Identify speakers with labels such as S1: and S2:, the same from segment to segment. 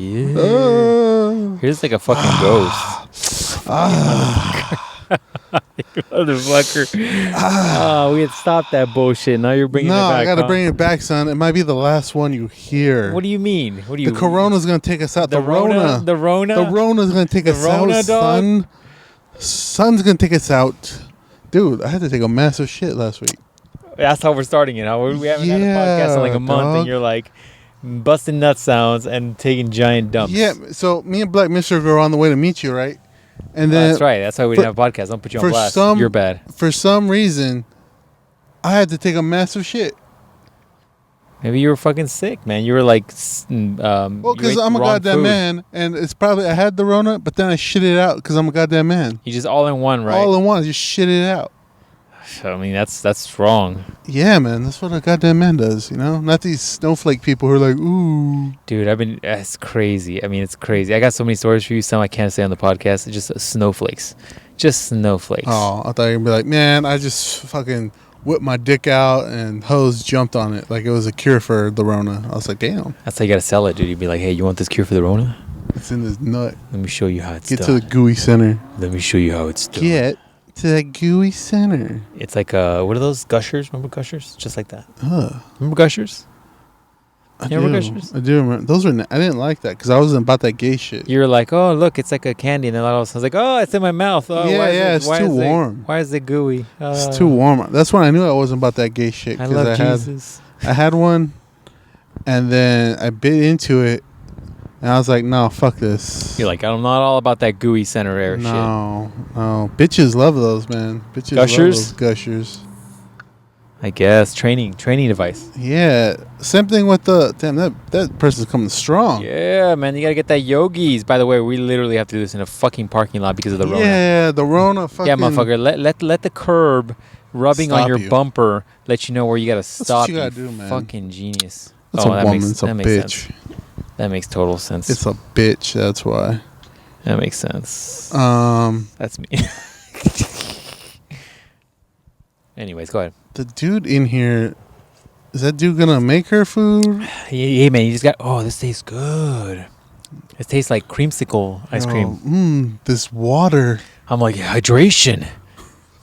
S1: Yeah. Here's like a fucking ghost. Motherfucker. We had stopped that bullshit. Now you're bringing it back.
S2: No, I got to bring it back, son. It might be the last one you hear.
S1: What do you mean? What do you?
S2: The Corona's going to take us out.
S1: The Rona.
S2: The Rona's going to take us out,
S1: Rona,
S2: son. Son's going to take us out. Dude, I had to take a massive shit last week.
S1: That's how we're starting it. We haven't had a podcast in like a month, and you're like busting nut sounds and taking giant dumps.
S2: Yeah, so me and Black Mister were on the way to meet you, right? And then
S1: that's right. That's why we didn't have a podcast. Don't put you on blast. You're bad.
S2: For some reason, I had to take a massive shit.
S1: Maybe you were fucking sick, man. You were like,
S2: well, because I'm a goddamn man, and it's probably I had the Rona, but then I shit it out because I'm a goddamn man.
S1: You just all in one, right?
S2: All in one, just shit it out.
S1: I mean, that's wrong.
S2: Yeah, man, that's what a goddamn man does, you know? Not these snowflake people who are like, ooh.
S1: Dude, it's crazy. I mean, it's crazy. I got so many stories for you. Some I can't say on the podcast. It's just snowflakes. Just snowflakes.
S2: Oh, I thought you were going to be like, man, I just fucking whipped my dick out and hoes jumped on it like it was a cure for the Rona. I was like, damn.
S1: That's how you got to sell it, dude. You'd be like, hey, you want this cure for the Rona?
S2: It's in this nut.
S1: Let me show you how it's done.
S2: Get to the gooey center.
S1: Let me show you how it's done.
S2: Get to that gooey center.
S1: It's like, what are those? Gushers? Remember Gushers? Just like that. Remember Gushers? Remember Gushers?
S2: I do remember. Those were. I didn't like that because I wasn't about that gay shit.
S1: You were like, oh, look, it's like a candy. And then I was like, oh, it's in my mouth. Oh,
S2: yeah, it's too warm.
S1: Why is it gooey?
S2: It's too warm. That's when I knew I wasn't about that gay shit.
S1: I love Jesus.
S2: I had one, and then I bit into it, and I was like, no, fuck this.
S1: You're like, I'm not all about that gooey center air shit.
S2: No. Bitches love those, man. Bitches
S1: Gushers?
S2: love those gushers.
S1: I guess. Training device.
S2: Yeah. Same thing with that person's coming strong.
S1: Yeah, man. You got to get that Yogis. By the way, we literally have to do this in a fucking parking lot because of the Rona.
S2: Yeah, the Rona fucking...
S1: Yeah, motherfucker. Let the curb rubbing on your bumper let you know where you got to stop.
S2: That's what you got to do, man.
S1: Fucking genius.
S2: That's a woman. It's a bitch.
S1: Sense. That makes total sense.
S2: It's a bitch. That's why.
S1: That makes sense. That's me. Anyways, go ahead.
S2: The dude in here, is that dude gonna make her food?
S1: Hey man, you just got. Oh, this tastes good. It tastes like creamsicle ice cream.
S2: This water.
S1: I'm like, hydration.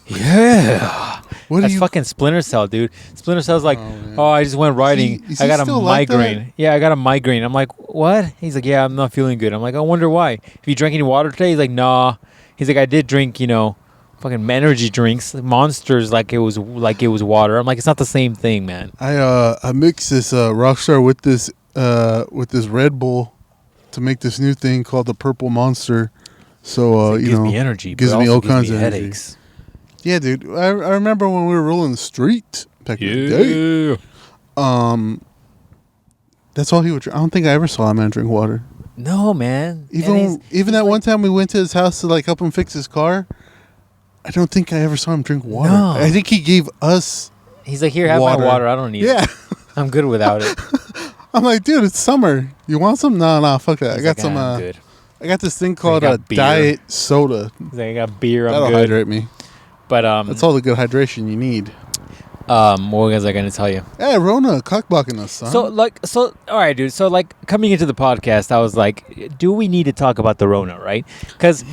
S1: Yeah. That's fucking Splinter Cell, dude. Splinter Cell's like, I just went riding. I got a migraine. Like yeah, I got a migraine. I'm like, what? He's like, yeah, I'm not feeling good. I'm like, I wonder why. Have you drank any water today? He's like, nah. He's like, I did drink, fucking energy drinks, Monsters, like it was water. I'm like, it's not the same thing, man.
S2: I mixed this Rockstar with this Red Bull to make this new thing called the Purple Monster. So
S1: it gives me energy,
S2: gives me all kinds of
S1: headaches.
S2: Energy. Yeah, dude. I remember when we were rolling the street back in the day. That's all he would drink. I don't think I ever saw a man drink water.
S1: No, man.
S2: Even that one time we went to his house to like help him fix his car. I don't think I ever saw him drink water. No. I think he gave us.
S1: He's like, here, have my water. I don't need it. I'm good without it.
S2: I'm like, dude, it's summer. You want some? No, fuck that. I got some.
S1: Good.
S2: I got this thing called a diet soda.
S1: He's like, I got beer. I'm
S2: That'll
S1: good.
S2: hydrate me.
S1: But
S2: that's all the good hydration you need.
S1: What was I gonna tell you?
S2: Hey, Rona, cockblocking us, son.
S1: So all right, dude. So like coming into the podcast, I was like, do we need to talk about the Rona, right? Because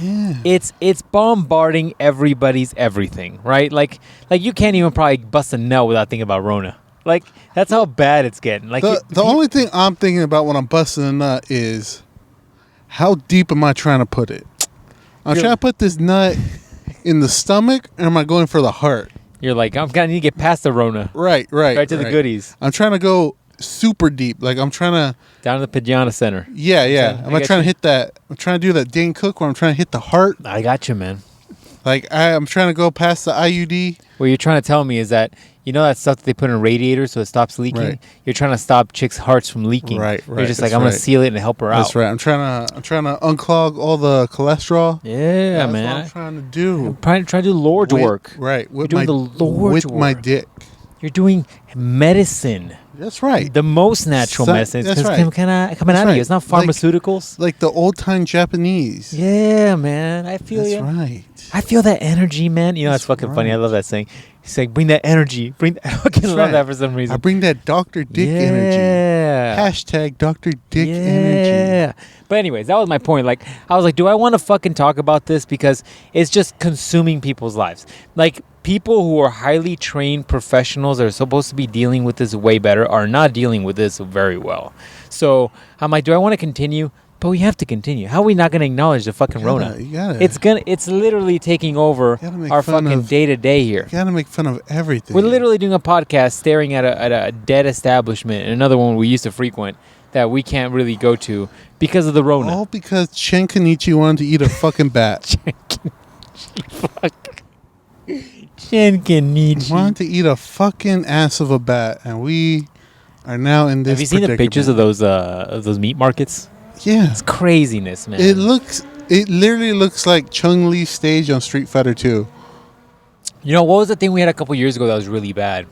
S1: it's bombarding everybody's everything, right? Like you can't even probably bust a nut without thinking about Rona. Like that's how bad it's getting. Like
S2: the only thing I'm thinking about when I'm busting a nut is how deep am I trying to put it? I'm trying to put this nut in the stomach, or am I going for the heart?
S1: You're like, I'm gonna need to get past the Rona.
S2: Right to
S1: the goodies.
S2: I'm trying to go super deep. Like I'm trying to
S1: down to the Pajana Center.
S2: Yeah. I'm trying to hit that. I'm trying to do that Dane Cook where I'm trying to hit the heart.
S1: I got you, man.
S2: Like I'm trying to go past the IUD.
S1: What you're trying to tell me is that that stuff that they put in radiators so it stops leaking. Right. You're trying to stop chicks' hearts from leaking.
S2: Right.
S1: You're just like, I'm gonna seal it and help her out.
S2: That's right. I'm trying to unclog all the cholesterol.
S1: Yeah, man.
S2: That's what I'm trying to do.
S1: I'm trying to do Lord's work.
S2: Right.
S1: You're doing the Lord's work.
S2: With my dick.
S1: You're doing medicine.
S2: That's right.
S1: The most natural medicine.
S2: That's right.
S1: Coming out of you. It's not pharmaceuticals.
S2: Like the old time Japanese.
S1: Yeah, man. I feel you.
S2: That's right.
S1: I feel that energy, man. You know, that's fucking funny. I love that saying. He's like, bring that energy. I fucking love that for some reason.
S2: I bring that Dr. Dick energy. Hashtag Dr. Dick energy.
S1: But anyways, that was my point. Like, I was like, do I want to fucking talk about this? Because it's just consuming people's lives. Like, people who are highly trained professionals that are supposed to be dealing with this way better are not dealing with this very well. So I'm like, do I want to continue? But we have to continue. How are we not going to acknowledge the fucking Rona? It's literally taking over our fucking day-to-day here.
S2: You gotta make fun of everything.
S1: We're literally doing a podcast staring at a dead establishment, and another one we used to frequent that we can't really go to because of the Rona.
S2: All because Chen Kenichi wanted to eat a fucking bat.
S1: Chen Kenichi
S2: wanted to eat a fucking ass of a bat, and we are now in this.
S1: Have you seen the pictures of those meat markets?
S2: Yeah.
S1: It's craziness, man.
S2: It literally looks like Chun-Li's stage on Street Fighter 2.
S1: You know, what was the thing we had a couple years ago that was really bad?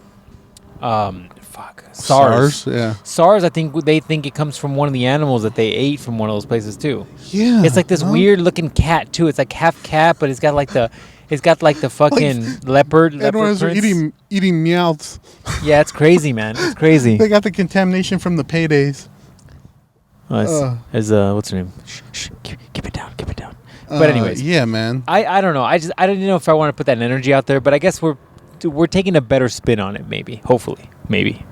S1: SARS.
S2: Yeah.
S1: SARS, I think they think it comes from one of the animals that they ate from one of those places too.
S2: Yeah.
S1: It's like this weird looking cat too. It's like half cat, but it's got like the fucking leopard.
S2: Everyone's eating meowths.
S1: Yeah, it's crazy, man. It's crazy.
S2: They got the contamination from the paydays.
S1: What's her name? Shh, keep it down. But anyways,
S2: yeah, man.
S1: I don't know. I didn't know if I want to put that energy out there, but I guess we're taking a better spin on it. Maybe, hopefully, maybe.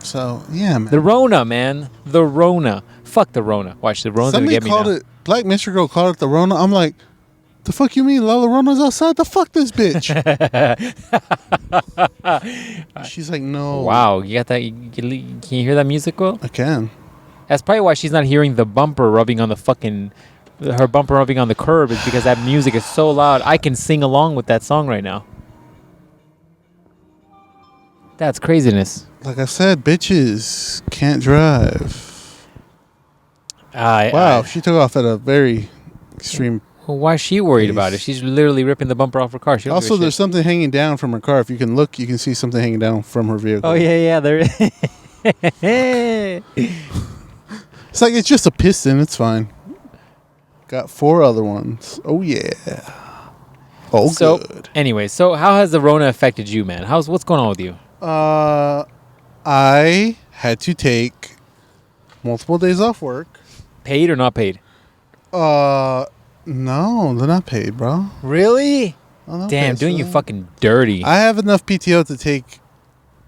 S2: So yeah, man.
S1: The Rona, man. The Rona. Fuck the Rona. Watch, the Rona's gonna get me now.
S2: Somebody called it. Black Mystery Girl called it the Rona. I'm like, the fuck you mean? Lola Rona's outside. The fuck this bitch. She's like, no.
S1: Wow, you got that? Can you hear that music well?
S2: I can.
S1: That's probably why she's not hearing the bumper rubbing on the her bumper rubbing on the curb is because that music is so loud. I can sing along with that song right now. That's craziness.
S2: Like I said, bitches can't drive. Wow, she took off at a very extreme.
S1: Well, why is she worried about it? She's literally ripping the bumper off her car.
S2: Also, there's something hanging down from her car. If you can look, you can see something hanging down from her vehicle.
S1: Oh, yeah, there is.
S2: It's like it's just a piston. It's fine. Got 4 other ones. Oh, yeah. Oh, so, good.
S1: Anyway, so how has the Rona affected you, man? What's going on with you?
S2: I had to take multiple days off work.
S1: Paid or not paid?
S2: No, they're not paid, bro.
S1: Really? Damn, doing you fucking dirty.
S2: I have enough PTO to take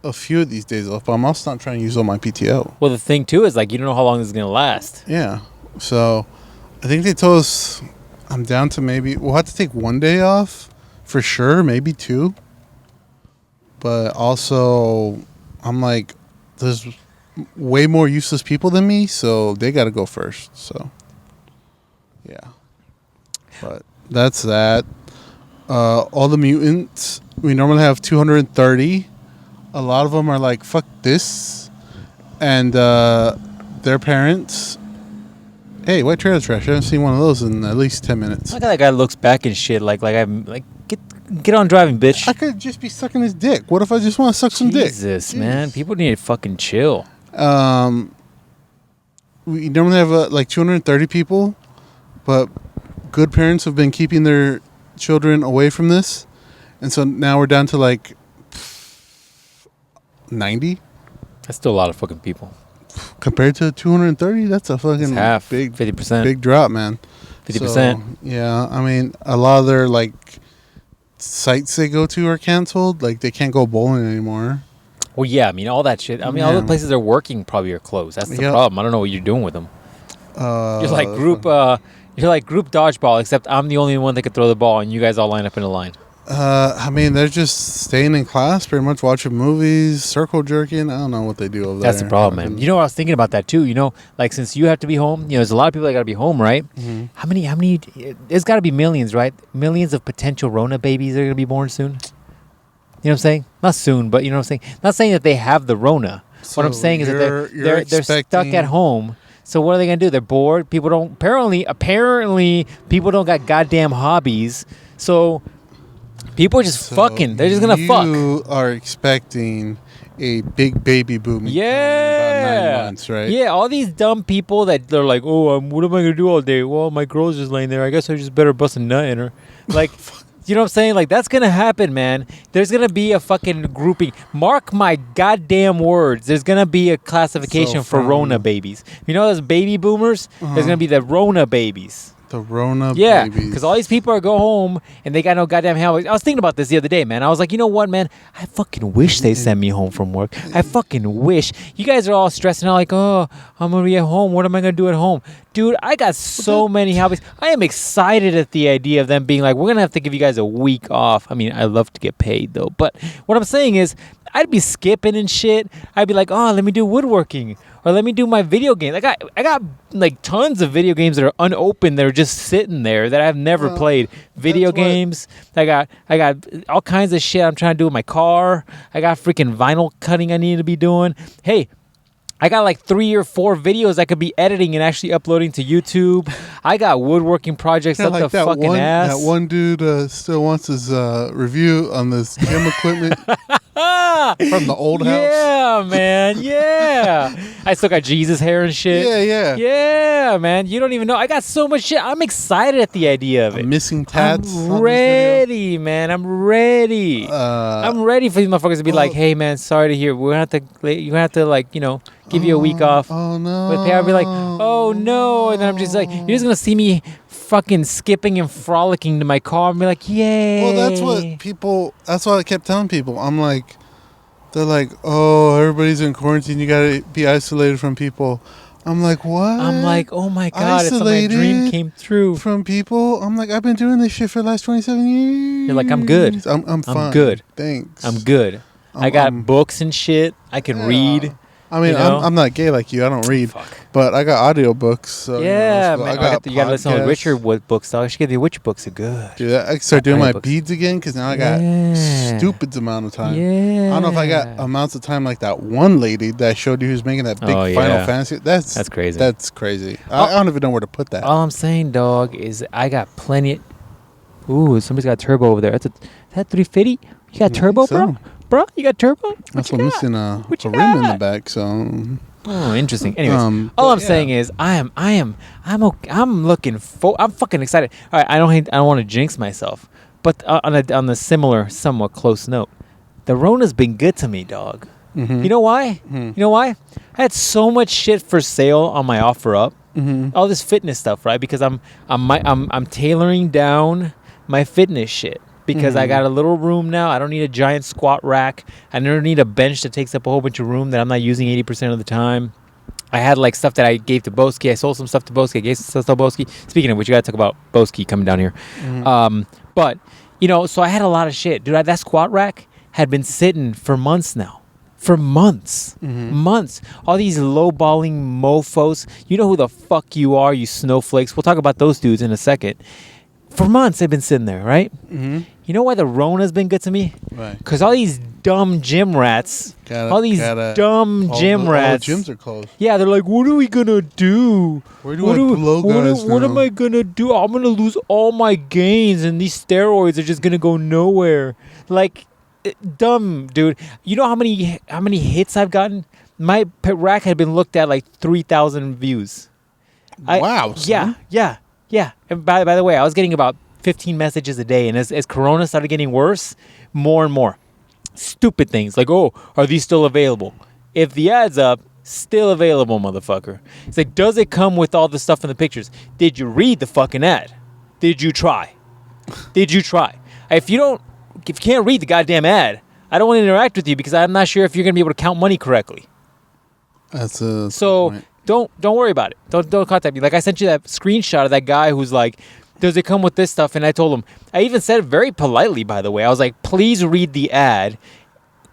S2: a few of these days off, but I'm also not trying to use all my PTO.
S1: Well, the thing, too, is, like, you don't know how long this is going to last.
S2: Yeah. So, I think they told us I'm down to we'll have to take 1 day off for sure, maybe 2. But also, I'm like, there's way more useless people than me, so they got to go first. So, yeah. But that's that. All the mutants, we normally have 230. A lot of them are like, fuck this. And their parents. Hey, white trailer trash. I haven't seen one of those in at least 10 minutes.
S1: Look how that guy looks back and shit. Like I'm like, get on driving, bitch.
S2: I could just be sucking his dick. What if I just want to suck some dick?
S1: Jesus, man. People need to fucking chill.
S2: We normally have like 230 people, but good parents have been keeping their children away from this. And so now we're down to like 90.
S1: That's still a lot of fucking people.
S2: Compared to 230, that's a fucking
S1: half,
S2: big
S1: 50%.
S2: Big drop, man.
S1: 50%.
S2: So, yeah, I mean, a lot of their like sites they go to are canceled. Like they can't go bowling anymore.
S1: Well, yeah, I mean all that shit. I mean, all the places they're working probably are closed. That's the problem. I don't know what you're doing with them. You're like group dodgeball, except I'm the only one that could throw the ball, and you guys all line up in a line.
S2: I mean, they're just staying in class, pretty much watching movies, circle jerking. I don't know what they do over there.
S1: That's the problem, man. You know, I was thinking about that too. You know, like since you have to be home, you know, there's a lot of people that got to be home, right?
S2: Mm-hmm.
S1: How many? There's got to be millions, right? Millions of potential Rona babies that are gonna be born soon. You know what I'm saying? Not soon, but you know what I'm saying. Not saying that they have the Rona. So what I'm saying is that they're stuck at home. So what are they gonna do? They're bored. People don't. Apparently, people don't got goddamn hobbies. So. People are just fucking. They're just gonna fuck.
S2: You are expecting a big baby boom.
S1: Yeah.
S2: About 9 months, right?
S1: Yeah, all these dumb people that they're like, oh, what am I gonna do all day? Well, my girl's just laying there. I guess I just better bust a nut in her. Like, you know what I'm saying? Like, that's gonna happen, man. There's gonna be a fucking grouping. Mark my goddamn words. There's gonna be a classification for Rona babies. You know those baby boomers? There's gonna be the Rona babies.
S2: The Rona
S1: yeah,
S2: babies.
S1: because all these people are go home and they got no goddamn help. I was thinking about this the other day, man. I was like, you know what, man? I fucking wish they sent me home from work. I fucking wish. You guys are all stressing out like, oh, I'm going to be at home. What am I going to do at home? Dude, I got so many hobbies. I am excited at the idea of them being like, we're going to have to give you guys a week off. I mean, I love to get paid, though. But what I'm saying is, I'd be skipping and shit. I'd be like, oh, let me do woodworking. Or let me do my video games. I got like tons of video games that are unopened that are just sitting there that I've never played. Video games. I got all kinds of shit I'm trying to do with my car. I got freaking vinyl cutting I need to be doing. Hey, I got like 3 or 4 videos I could be editing and actually uploading to YouTube. I got woodworking projects up the fucking ass.
S2: That one dude still wants his review on this gym equipment from the old house.
S1: Yeah, man. Yeah. I still got Jesus hair and shit.
S2: Yeah.
S1: Yeah, man. You don't even know. I got so much shit. I'm excited at the idea of it.
S2: Missing tats.
S1: I'm ready, man. I'm ready. I'm ready for these motherfuckers to be like, hey, man, sorry to hear. You're going to have to, like, you know, give you a week off.
S2: Oh, no.
S1: But I'll be like, oh, no. And then I'm just like, you're just going to see me fucking skipping and frolicking to my car and be like, yay.
S2: Well, that's what I kept telling people. I'm like, they're like, oh, everybody's in quarantine. You got to be isolated from people. I'm like, what?
S1: I'm like, oh my God, it's like my dream came true.
S2: From people? I'm like, I've been doing this shit for the last 27 years.
S1: You're like, I'm good.
S2: I'm fine.
S1: I'm good.
S2: Thanks.
S1: I'm good. I got books and shit. I can read.
S2: I mean, you know? I'm not gay like you. I don't read.
S1: Fuck.
S2: But I got audiobooks. So,
S1: yeah,
S2: man.
S1: You got to listen to Witcher books, though. I should get the Witcher books are good.
S2: Dude, I start doing my beads again because now I got stupid amount of time.
S1: Yeah.
S2: I don't know if I got amounts of time like that one lady that I showed you who's making that big Final Fantasy. That's crazy. That's crazy. I don't even know where to put that.
S1: All I'm saying, dog, is I got plenty. Ooh, somebody's got turbo over there. Is that 350? You got turbo, bro? Bro, you got turbo?
S2: That's what I'm missing a rim in the back. So.
S1: Oh, interesting. Anyways, all I'm saying is I'm looking for. I'm fucking excited. All right, I don't want to jinx myself, but on a similar, somewhat close note, the Rona's been good to me, dog. Mm-hmm. You know why? Mm-hmm. You know why? I had so much shit for sale on my OfferUp. Mm-hmm. All this fitness stuff, right? Because I'm tailoring down my fitness shit. Because I got a little room now. I don't need a giant squat rack. I don't need a bench that takes up a whole bunch of room that I'm not using 80% of the time. I had like stuff that I gave to Boski. I sold some stuff to Boski. I gave some stuff to Boski. Speaking of which, you got to talk about Boski coming down here. Mm-hmm. But, you know, so I had a lot of shit. Dude, that squat rack had been sitting for months now. For months. Mm-hmm. Months. All these low-balling mofos. You know who the fuck you are, you snowflakes. We'll talk about those dudes in a second. For months, they've been sitting there, right? Mm-hmm. You know why the Rona's been good to me? Right. Because all these dumb gym rats, all these dumb gym rats.
S2: All the gyms are closed.
S1: Yeah, they're like, what are we going to do?
S2: Where do I blow guys now?
S1: What am I going to do? I'm going to lose all my gains, and these steroids are just going to go nowhere. Like, dumb, dude. You know how many hits I've gotten? My rack had been looked at like 3,000 views.
S2: Wow.
S1: Yeah. And by the way, I was getting about 15 messages a day. And as Corona started getting worse, more and more stupid things like, oh, are these still available? If the ad's up, still available, motherfucker. It's like, does it come with all the stuff in the pictures? Did you read the fucking ad? Did you try? If you can't read the goddamn ad, I don't want to interact with you because I'm not sure if you're going to be able to count money correctly.
S2: That's a
S1: so.
S2: Point.
S1: Don't worry about it. Don't contact me. Like I sent you that screenshot of that guy who's like, does it come with this stuff? And I told him, I even said it very politely, by the way. I was like, please read the ad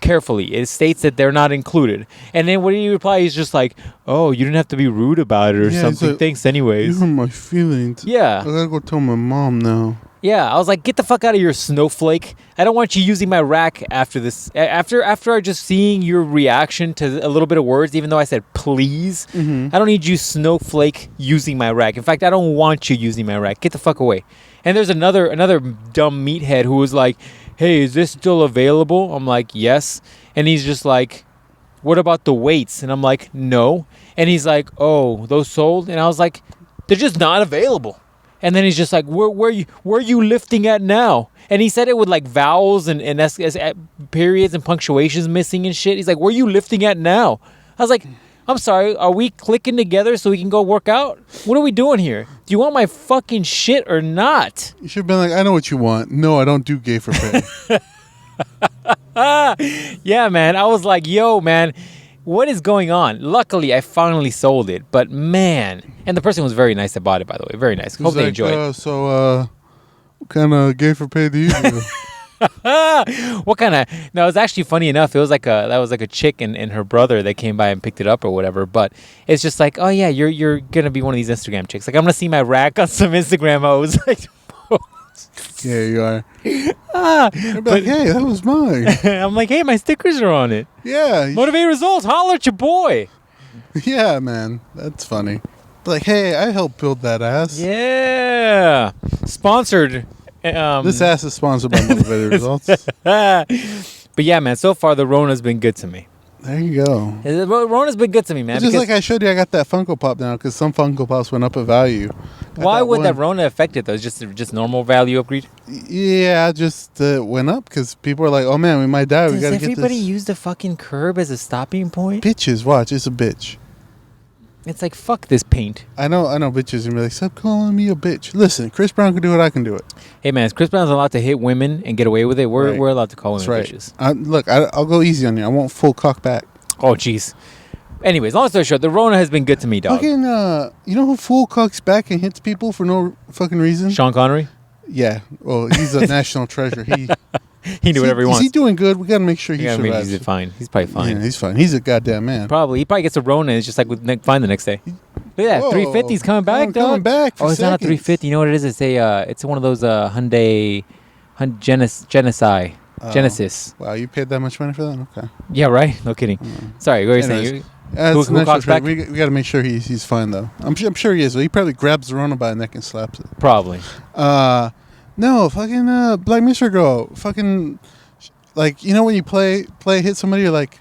S1: carefully. It states that they're not included. And then when he replied, he's just like, oh, you didn't have to be rude about it or something. Like, thanks anyways.
S2: You hurt my feelings.
S1: Yeah.
S2: I gotta go tell my mom now.
S1: Yeah, I was like, get the fuck out of your snowflake. I don't want you using my rack after this. After just seeing your reaction to a little bit of words, even though I said please, I don't need you snowflake using my rack. In fact, I don't want you using my rack. Get the fuck away. And there's another dumb meathead who was like, hey, is this still available? I'm like, yes. And he's just like, what about the weights? And I'm like, no. And he's like, oh, those sold? And I was like, they're just not available. And then he's just like, where are you lifting at now? And he said it with like vowels and periods and punctuations missing and shit. He's like, where are you lifting at now? I was like, I'm sorry, are we clicking together so we can go work out? What are we doing here? Do you want my fucking shit or not?
S2: You should have been like, I know what you want. No, I don't do gay for pay.
S1: Yeah, man. I was like, yo, man, what is going on? Luckily, I finally sold it. But, man. And the person was very nice that bought it, by the way. Very nice. Hope they enjoy it.
S2: So, what kind of gay for pay do you do?
S1: What kind of? No, it was actually funny enough. It was like a chick and her brother that came by and picked it up or whatever. But it's just like, oh yeah, you're gonna be one of these Instagram chicks. Like I'm gonna see my rack on some Instagram. I was like,
S2: yeah, you are. You're like, hey, that was mine.
S1: I'm like, hey, my stickers are on it.
S2: Yeah.
S1: Motivate results. Holler at your boy.
S2: Yeah, man, that's funny. Like, hey, I helped build that ass.
S1: Yeah. Sponsored.
S2: This ass is sponsored by Motivated Results.
S1: But yeah, man, so far the Rona's been good to me.
S2: There you go.
S1: Rona's been good to me, man.
S2: It's just like I showed you, I got that Funko Pop now because some Funko Pops went up in value.
S1: Why would that Rona affect it though? It's just normal value upgrade?
S2: Yeah, just went up because people are like, oh man, we might die. We gotta get this.
S1: Does everybody use the fucking curb as a stopping point?
S2: Bitches, watch, it's a bitch.
S1: It's like, fuck this paint.
S2: I know bitches and be like, stop calling me a bitch. Listen, Chris Brown can do it, I can do it.
S1: Hey man, Chris Brown's allowed to hit women and get away with it. We're allowed to call women bitches.
S2: Look, I'll go easy on you. I won't full cock back.
S1: Oh jeez. Anyways, long story short, the Rona has been good to me, dog.
S2: Fucking, you know who full cocks back and hits people for no fucking reason?
S1: Sean Connery?
S2: Yeah. Well, he's a national treasure.
S1: He knew whatever he wants.
S2: Is he doing good? We gotta make sure he survives.
S1: He's fine. He's probably fine.
S2: Yeah, he's fine. He's a goddamn man.
S1: Probably. He probably gets a Rona and it's just like fine the next day. Look at that. 350's coming back, dog.
S2: Coming back for
S1: it's not a 350. You know what it is? It's one of those Hyundai Genesis.
S2: Wow, you paid that much money for that? Okay.
S1: Yeah, right? No kidding. Sorry, what were you saying? Who cocks back?
S2: We got to make sure he's fine, though. I'm sure he is. He probably grabs the Rona by the neck and slaps it.
S1: Probably.
S2: No, fucking Black Mystery Girl. Fucking, like, you know when you hit somebody, you're like,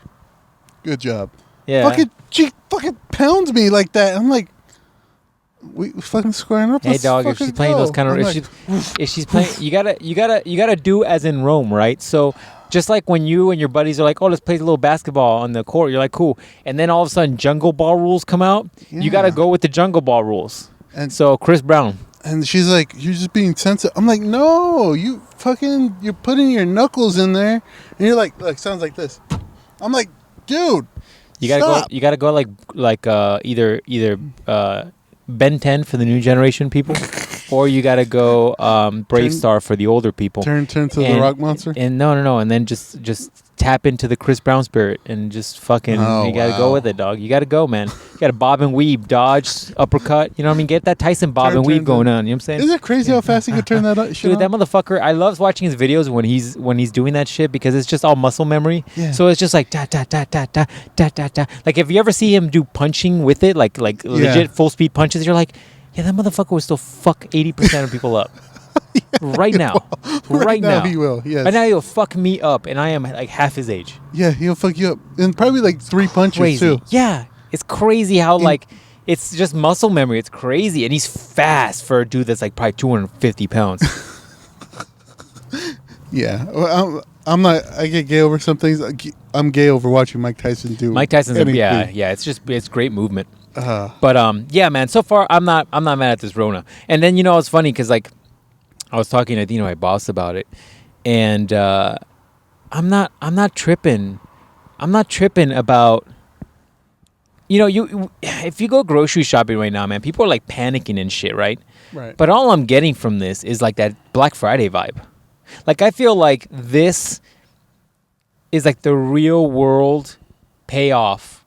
S2: good job.
S1: Yeah.
S2: She fucking pounds me like that. I'm like, we fucking squaring up.
S1: Hey dog, if she's playing those kind of, if she's playing, you gotta do as in Rome, right? So just like when you and your buddies are like, oh, let's play a little basketball on the court, you're like, cool, and then all of a sudden Jungle Ball rules come out. Yeah. You gotta go with the Jungle Ball rules. And so Chris Brown.
S2: And she's like, you're just being sensitive. I'm like, no, you're putting your knuckles in there, and you're like sounds like this. I'm like, dude.
S1: You gotta go like either Ben 10 for the new generation people, or you gotta go Brave Star for the older people.
S2: Turn to the Rock Monster.
S1: And no, and then just tap into the Chris Brown spirit and just fucking you gotta go with it, dog. You gotta go, man. You gotta bob and weave, dodge, uppercut. You know what I mean? Get that Tyson bob and weave going on. You know what I'm saying?
S2: Isn't it crazy how fast he could turn that shit
S1: Dude, that motherfucker. I love watching his videos when he's doing that shit because it's just all muscle memory. Yeah. So it's just like da da da da da da da da. Like if you ever see him do punching with it, like legit full speed punches, you're like, yeah, that motherfucker will still fuck 80% of people up. Yeah, right now. Right now
S2: he will. Yes.
S1: Right now he'll fuck me up, and I am like half his age.
S2: Yeah, he'll fuck you up, and probably like 3 punches
S1: crazy.
S2: Too.
S1: Yeah, it's crazy how it's just muscle memory. It's crazy, and he's fast for a dude that's like probably 250 pounds.
S2: Yeah, well, I'm not. I get gay over some things. I'm gay over watching Mike Tyson do.
S1: Mike Tyson's yeah. It's great movement. But yeah, man. So far, I'm not mad at this Rona. And then it's funny because like I was talking to my boss about it, and I'm not tripping. I'm not tripping about. If you go grocery shopping right now, man, people are like panicking and shit, right?
S2: Right.
S1: But all I'm getting from this is like that Black Friday vibe. Like I feel like this is like the real world payoff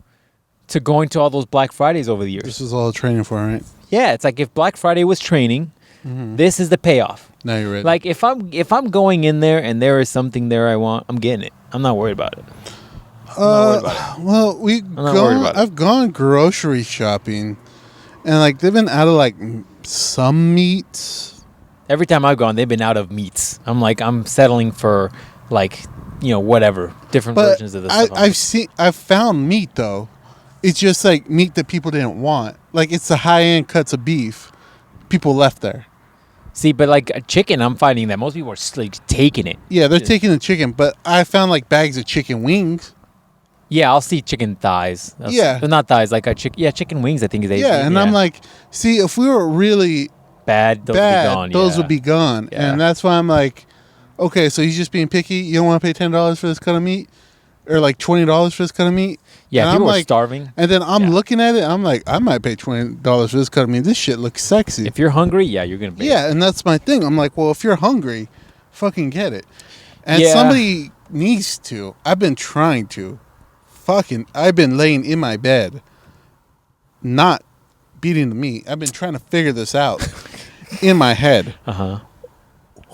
S1: to going to all those Black Fridays over the years.
S2: This is all training for, right?
S1: Yeah, it's like if Black Friday was training, this is the payoff.
S2: Now you're ready.
S1: Like if I'm going in there and there is something there I want, I'm getting it. I'm not worried about it.
S2: Well, I've gone grocery shopping, and like they've been out of like some meats.
S1: Every time I've gone, they've been out of meats. I'm settling for like whatever different versions of this stuff.
S2: I've found meat though. It's just like meat that people didn't want. Like it's the high end cuts of beef people left there.
S1: See, but like a chicken, I'm finding that most people are like taking it.
S2: Yeah, they're taking the chicken, but I found like bags of chicken wings.
S1: Yeah, I'll see chicken thighs. Not thighs, like a chicken wings. I think they.
S2: Yeah, and I'm like, see, if we were really
S1: bad,
S2: those would be gone, and that's why I'm like, okay, so he's just being picky. You don't want to pay $10 for this cut of meat, or like $20 for this cut of meat.
S1: Yeah,
S2: and
S1: people
S2: I'm
S1: are starving.
S2: And then I'm looking at it. I'm like, I might pay $20 for this cut of meat. This shit looks sexy.
S1: If you're hungry, you're gonna pay.
S2: Yeah, and that's my thing. I'm like, well, if you're hungry, fucking get it. And somebody needs to. I've been trying to. I've been laying in my bed, not beating the meat. I've been trying to figure this out in my head.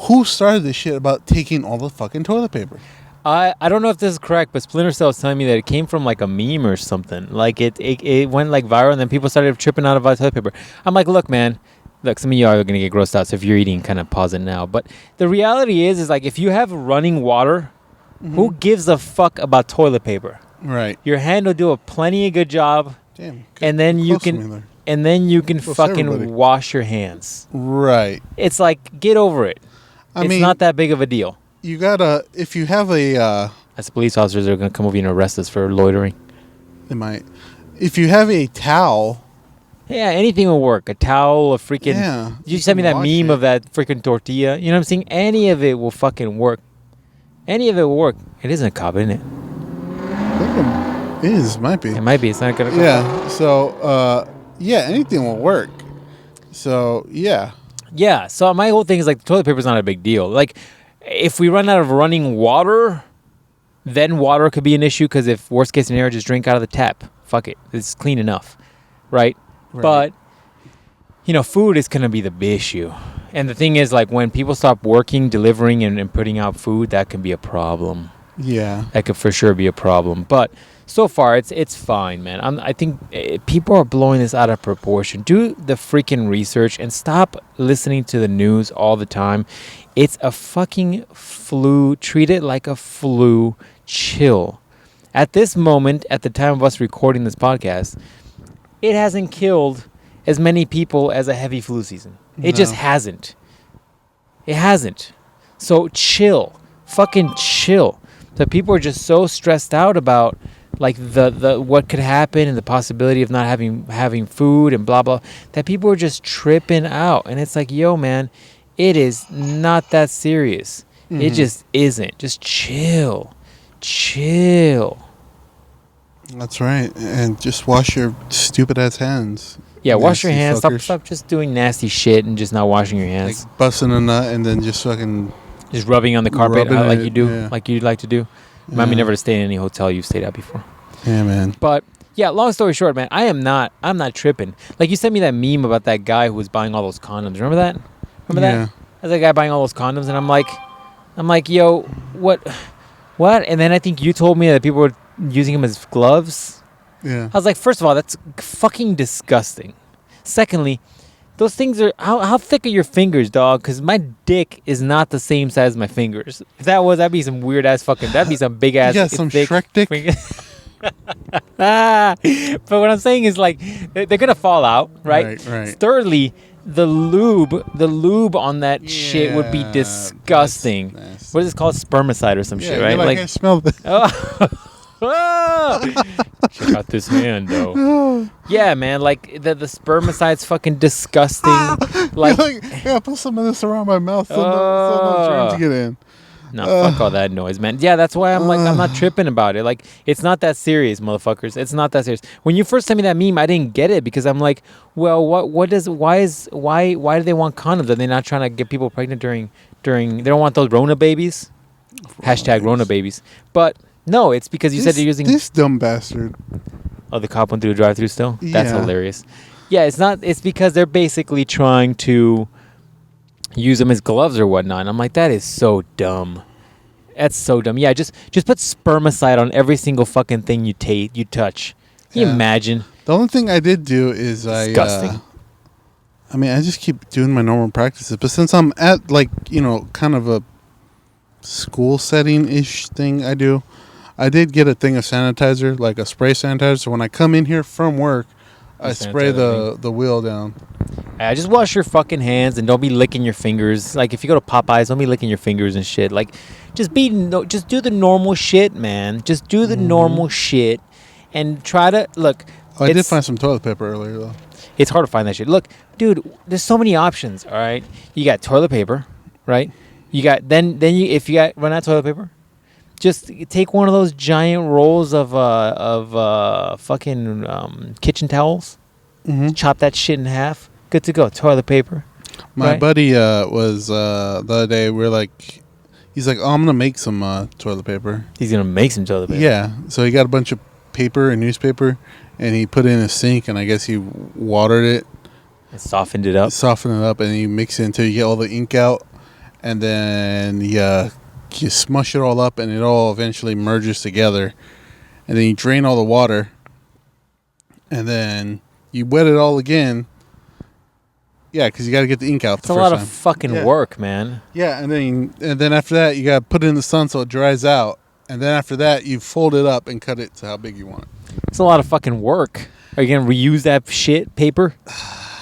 S2: Who started this shit about taking all the fucking toilet paper?
S1: I don't know if this is correct, but Splinter Cell was telling me that it came from like a meme or something. Like it went like viral, and then people started tripping out about toilet paper. I'm like, look, man. Look, some of you are gonna get grossed out. So if you're eating, kind of pause it now. But the reality is like if you have running water, who gives a fuck about toilet paper?
S2: Right.
S1: Your hand will do a plenty of good job.
S2: Damn.
S1: And then you can fucking wash your hands.
S2: Right.
S1: It's like, get over it. It's not that big of a deal.
S2: You gotta, if you have a...
S1: As police officers are going to come over and arrest us for loitering.
S2: They might. If you have a towel...
S1: Yeah, anything will work. A towel, a freaking...
S2: Yeah.
S1: You sent me that meme of that freaking tortilla. You know what I'm saying? Any of it will fucking work. Any of it will work. It isn't a cop, isn't it?
S2: I think it is. Might be.
S1: It might be. It's not going to...
S2: Yeah. So, anything will work. So, yeah.
S1: Yeah. So my whole thing is like, toilet paper is not a big deal. Like... If we run out of running water, then water could be an issue because if worst case scenario, just drink out of the tap. Fuck it. It's clean enough. Right? But, food is going to be the big issue. And the thing is, like, when people stop working, delivering, and putting out food, that can be a problem.
S2: Yeah.
S1: That could for sure be a problem. But so far, it's fine, man. I think people are blowing this out of proportion. Do the freaking research and stop listening to the news all the time. It's a fucking flu. Treat it like a flu. Chill. At this moment, at the time of us recording this podcast, it hasn't killed as many people as a heavy flu season. It just hasn't. It hasn't. So chill. Fucking chill. The people are just so stressed out about like the what could happen and the possibility of not having food and blah blah, that people are just tripping out. And it's like, yo, man, it is not that serious. It just isn't. Just chill.
S2: That's right. And just wash your stupid ass hands.
S1: Yeah, wash your hands. Stop just doing nasty shit and just not washing your hands.
S2: Like busting a nut and then just fucking...
S1: Just rubbing on the carpet like you do,
S2: yeah.
S1: like you'd like to do. Remind me never to stay in any hotel you've stayed at before.
S2: Yeah, man.
S1: But yeah, long story short, man, I'm not tripping. Like you sent me that meme about that guy who was buying all those condoms. Remember that? That? There's a guy buying all those condoms, and I'm like, yo, what? And then I think you told me that people were using them as gloves.
S2: Yeah.
S1: I was like, first of all, that's fucking disgusting. Secondly, those things are how thick are your fingers, dog? Because my dick is not the same size as my fingers. If that'd be some weird ass fucking. That'd be some big ass.
S2: Yeah, some Shrek dick.
S1: But what I'm saying is like they're gonna fall out, right?
S2: Right.
S1: Thirdly, the lube on that shit would be disgusting. What is it called? Spermicide or some shit, right?
S2: Like I smell this.
S1: Check out this hand, though. Yeah, man, like the spermicide's fucking disgusting.
S2: Put some of this around my mouth so no germs get in.
S1: No, fuck all that noise, man. Yeah, that's why I'm not tripping about it. Like, it's not that serious, motherfuckers. It's not that serious. When you first sent me that meme, I didn't get it because I'm like, well, why do they want condoms? Are they not trying to get people pregnant during they don't want those Rona babies? Hashtag Rona babies. But no, it's because you said you're using
S2: this dumb bastard.
S1: Oh, the cop went through the drive-through still?
S2: Yeah.
S1: That's hilarious. Yeah, it's because they're basically trying to use them as gloves or whatnot. And I'm like, that is so dumb. That's so dumb. Yeah, just put spermicide on every single fucking thing you touch. Can you imagine?
S2: The only thing I did do is
S1: disgusting.
S2: I just keep doing my normal practices. But since I'm at kind of a school setting-ish thing I do. I did get a thing of sanitizer, like a spray sanitizer. So when I come in here from work, I spray the wheel down.
S1: I just wash your fucking hands and don't be licking your fingers. Like if you go to Popeyes, don't be licking your fingers and shit. Like just do the normal shit, man. Just do the normal shit and try to look.
S2: Oh, I did find some toilet paper earlier though.
S1: It's hard to find that shit. Look, dude, there's so many options. All right, you got toilet paper, right? You got if you got run out of toilet paper, just take one of those giant rolls of fucking kitchen towels. Mm-hmm. Chop that shit in half. Good to go. Toilet paper.
S2: My buddy was the other day. We're like, he's like, oh, I'm gonna make some toilet paper.
S1: He's gonna make some toilet paper.
S2: Yeah. So he got a bunch of paper and newspaper, and he put it in a sink, and I guess he watered it,
S1: and softened it up,
S2: and you mix it until you get all the ink out, and then you smush it all up, and it all eventually merges together, and then you drain all the water, and then you wet it all again. Yeah, because you got to get the ink out. It's
S1: a lot of fucking work, man.
S2: Yeah, and then after that, you got to put it in the sun so it dries out. And then after that, you fold it up and cut it to how big you want.
S1: It's a lot of fucking work. Are you going to reuse that shit paper?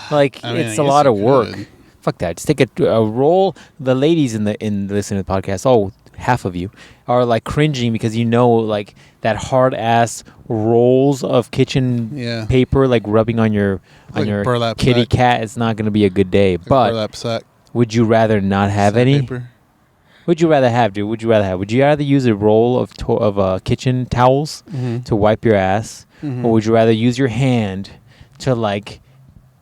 S1: Like, it's a lot of work. Fuck that. Just take a roll. The ladies in listening to the podcast, half of you, are like cringing because like that hard ass rolls of kitchen paper like rubbing on your kitty sack. Cat. It's not going to be a good day. Like but burlap sack. Would you rather not have any? Paper. Would you rather have, dude? Would you rather use a roll of kitchen towels to wipe your ass, or would you rather use your hand to like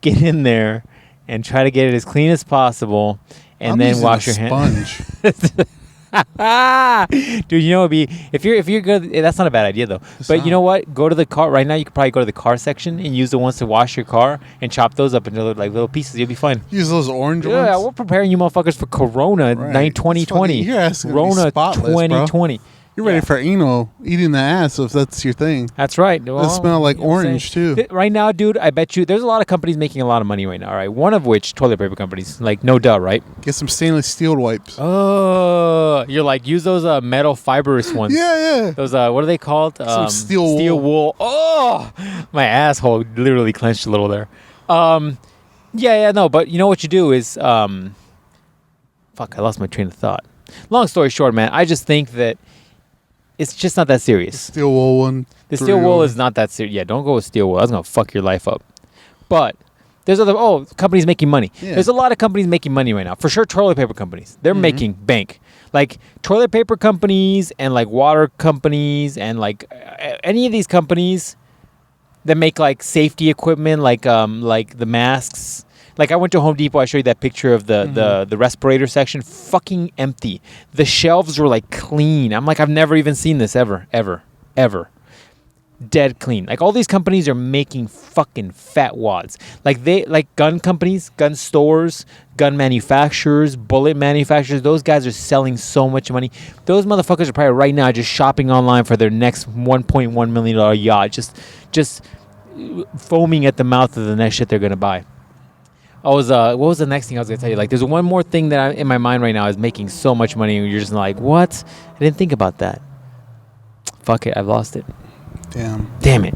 S1: get in there and try to get it as clean as possible, and then wash your hands? Dude, it'd be if you're good. That's not a bad idea though. You know what? Go to the car right now. You could probably go to the car section and use the ones to wash your car and chop those up into like little pieces. You'll be fine.
S2: Use those orange ones.
S1: Yeah, we're preparing you motherfuckers for Corona 2020. Rona 2020.
S2: You're ready for eating the ass if that's your thing.
S1: That's right.
S2: Well, it smells like orange too.
S1: Right now, dude, I bet you there's a lot of companies making a lot of money right now. All right, one of which toilet paper companies, like no duh, right?
S2: Get some stainless steel wipes.
S1: Oh, you're like use those metal fibrous ones.
S2: Yeah.
S1: Those what are they called?
S2: Some steel
S1: wool. Oh, my asshole literally clenched a little there. No, but you know what you do is fuck, I lost my train of thought. Long story short, man, I just think that it's just not that serious.
S2: The steel wool one.
S1: The steel wool is not that serious. Yeah, don't go with steel wool. That's going to fuck your life up. But there's other companies making money. Yeah. There's a lot of companies making money right now. For sure, toilet paper companies. They're making bank. Like toilet paper companies and like water companies and like any of these companies that make like safety equipment, like the masks. Like I went to Home Depot, I showed you that picture of the respirator section, fucking empty. The shelves were like clean. I'm like, I've never even seen this ever. Dead clean. Like all these companies are making fucking fat wads. Like gun companies, gun stores, gun manufacturers, bullet manufacturers, those guys are selling so much money. Those motherfuckers are probably right now just shopping online for their next $1.1 million yacht, just foaming at the mouth of the next shit they're gonna buy. What was the next thing I was going to tell you? Like, there's one more thing that in my mind right now is making so much money, and you're just like, what? I didn't think about that. Fuck it, I've lost it. Damn it.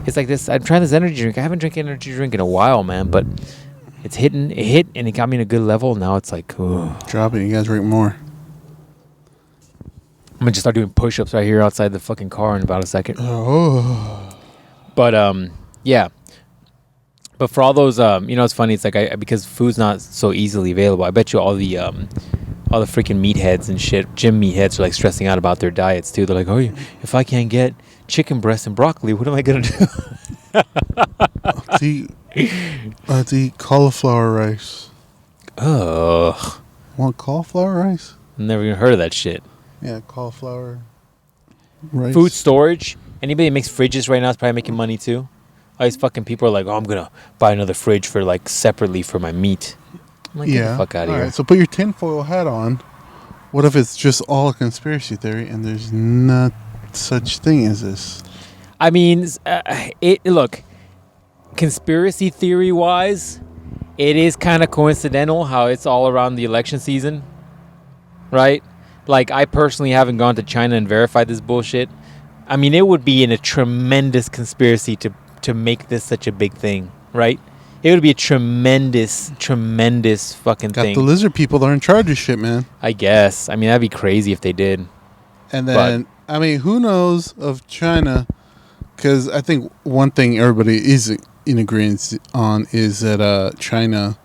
S1: It's like this. I'm trying this energy drink. I haven't drank energy drink in a while, man, but it hit, and it got me in a good level. Now it's like, ooh.
S2: Drop it. You guys drink more.
S1: I'm going to just start doing push-ups right here outside the fucking car in about a second.
S2: Oh.
S1: But, yeah. But for all those, it's funny. It's like because food's not so easily available. I bet you all the freaking meatheads and shit, gym meatheads are like stressing out about their diets too. They're like, oh, if I can't get chicken breast and broccoli, what am I gonna do?
S2: Let's eat cauliflower rice.
S1: Ugh.
S2: Want cauliflower rice?
S1: Never even heard of that shit.
S2: Yeah, cauliflower rice.
S1: Food storage. Anybody that makes fridges right now is probably making money too. All these fucking people are like, I'm going to buy another fridge for like separately for my meat. I'm like, get the fuck out of here.
S2: Right, so put your tinfoil hat on. What if it's just all a conspiracy theory and there's not such thing as this?
S1: I mean, look, conspiracy theory wise, it is kind of coincidental how it's all around the election season, right? Like, I personally haven't gone to China and verified this bullshit. I mean, it would be in a tremendous conspiracy to make this such a big thing, right? It would be a tremendous fucking thing.
S2: Got the lizard people that are in charge of shit, man.
S1: I guess. I mean, that'd be crazy if they did.
S2: And then, I mean, who knows of China? Because I think one thing everybody is in agreement on is that China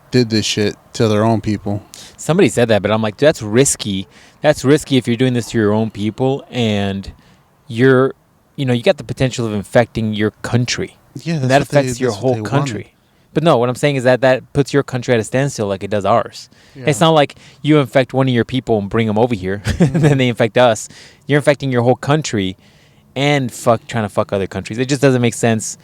S2: did this shit to their own people.
S1: Somebody said that, but I'm like, that's risky. That's risky if you're doing this to your own people and you got the potential of infecting your country.
S2: Yeah,
S1: that affects your whole country. Wanted. But no, what I'm saying is that puts your country at a standstill like it does ours. Yeah. It's not like you infect one of your people and bring them over here, and then they infect us. You're infecting your whole country and trying to fuck other countries. It just doesn't make sense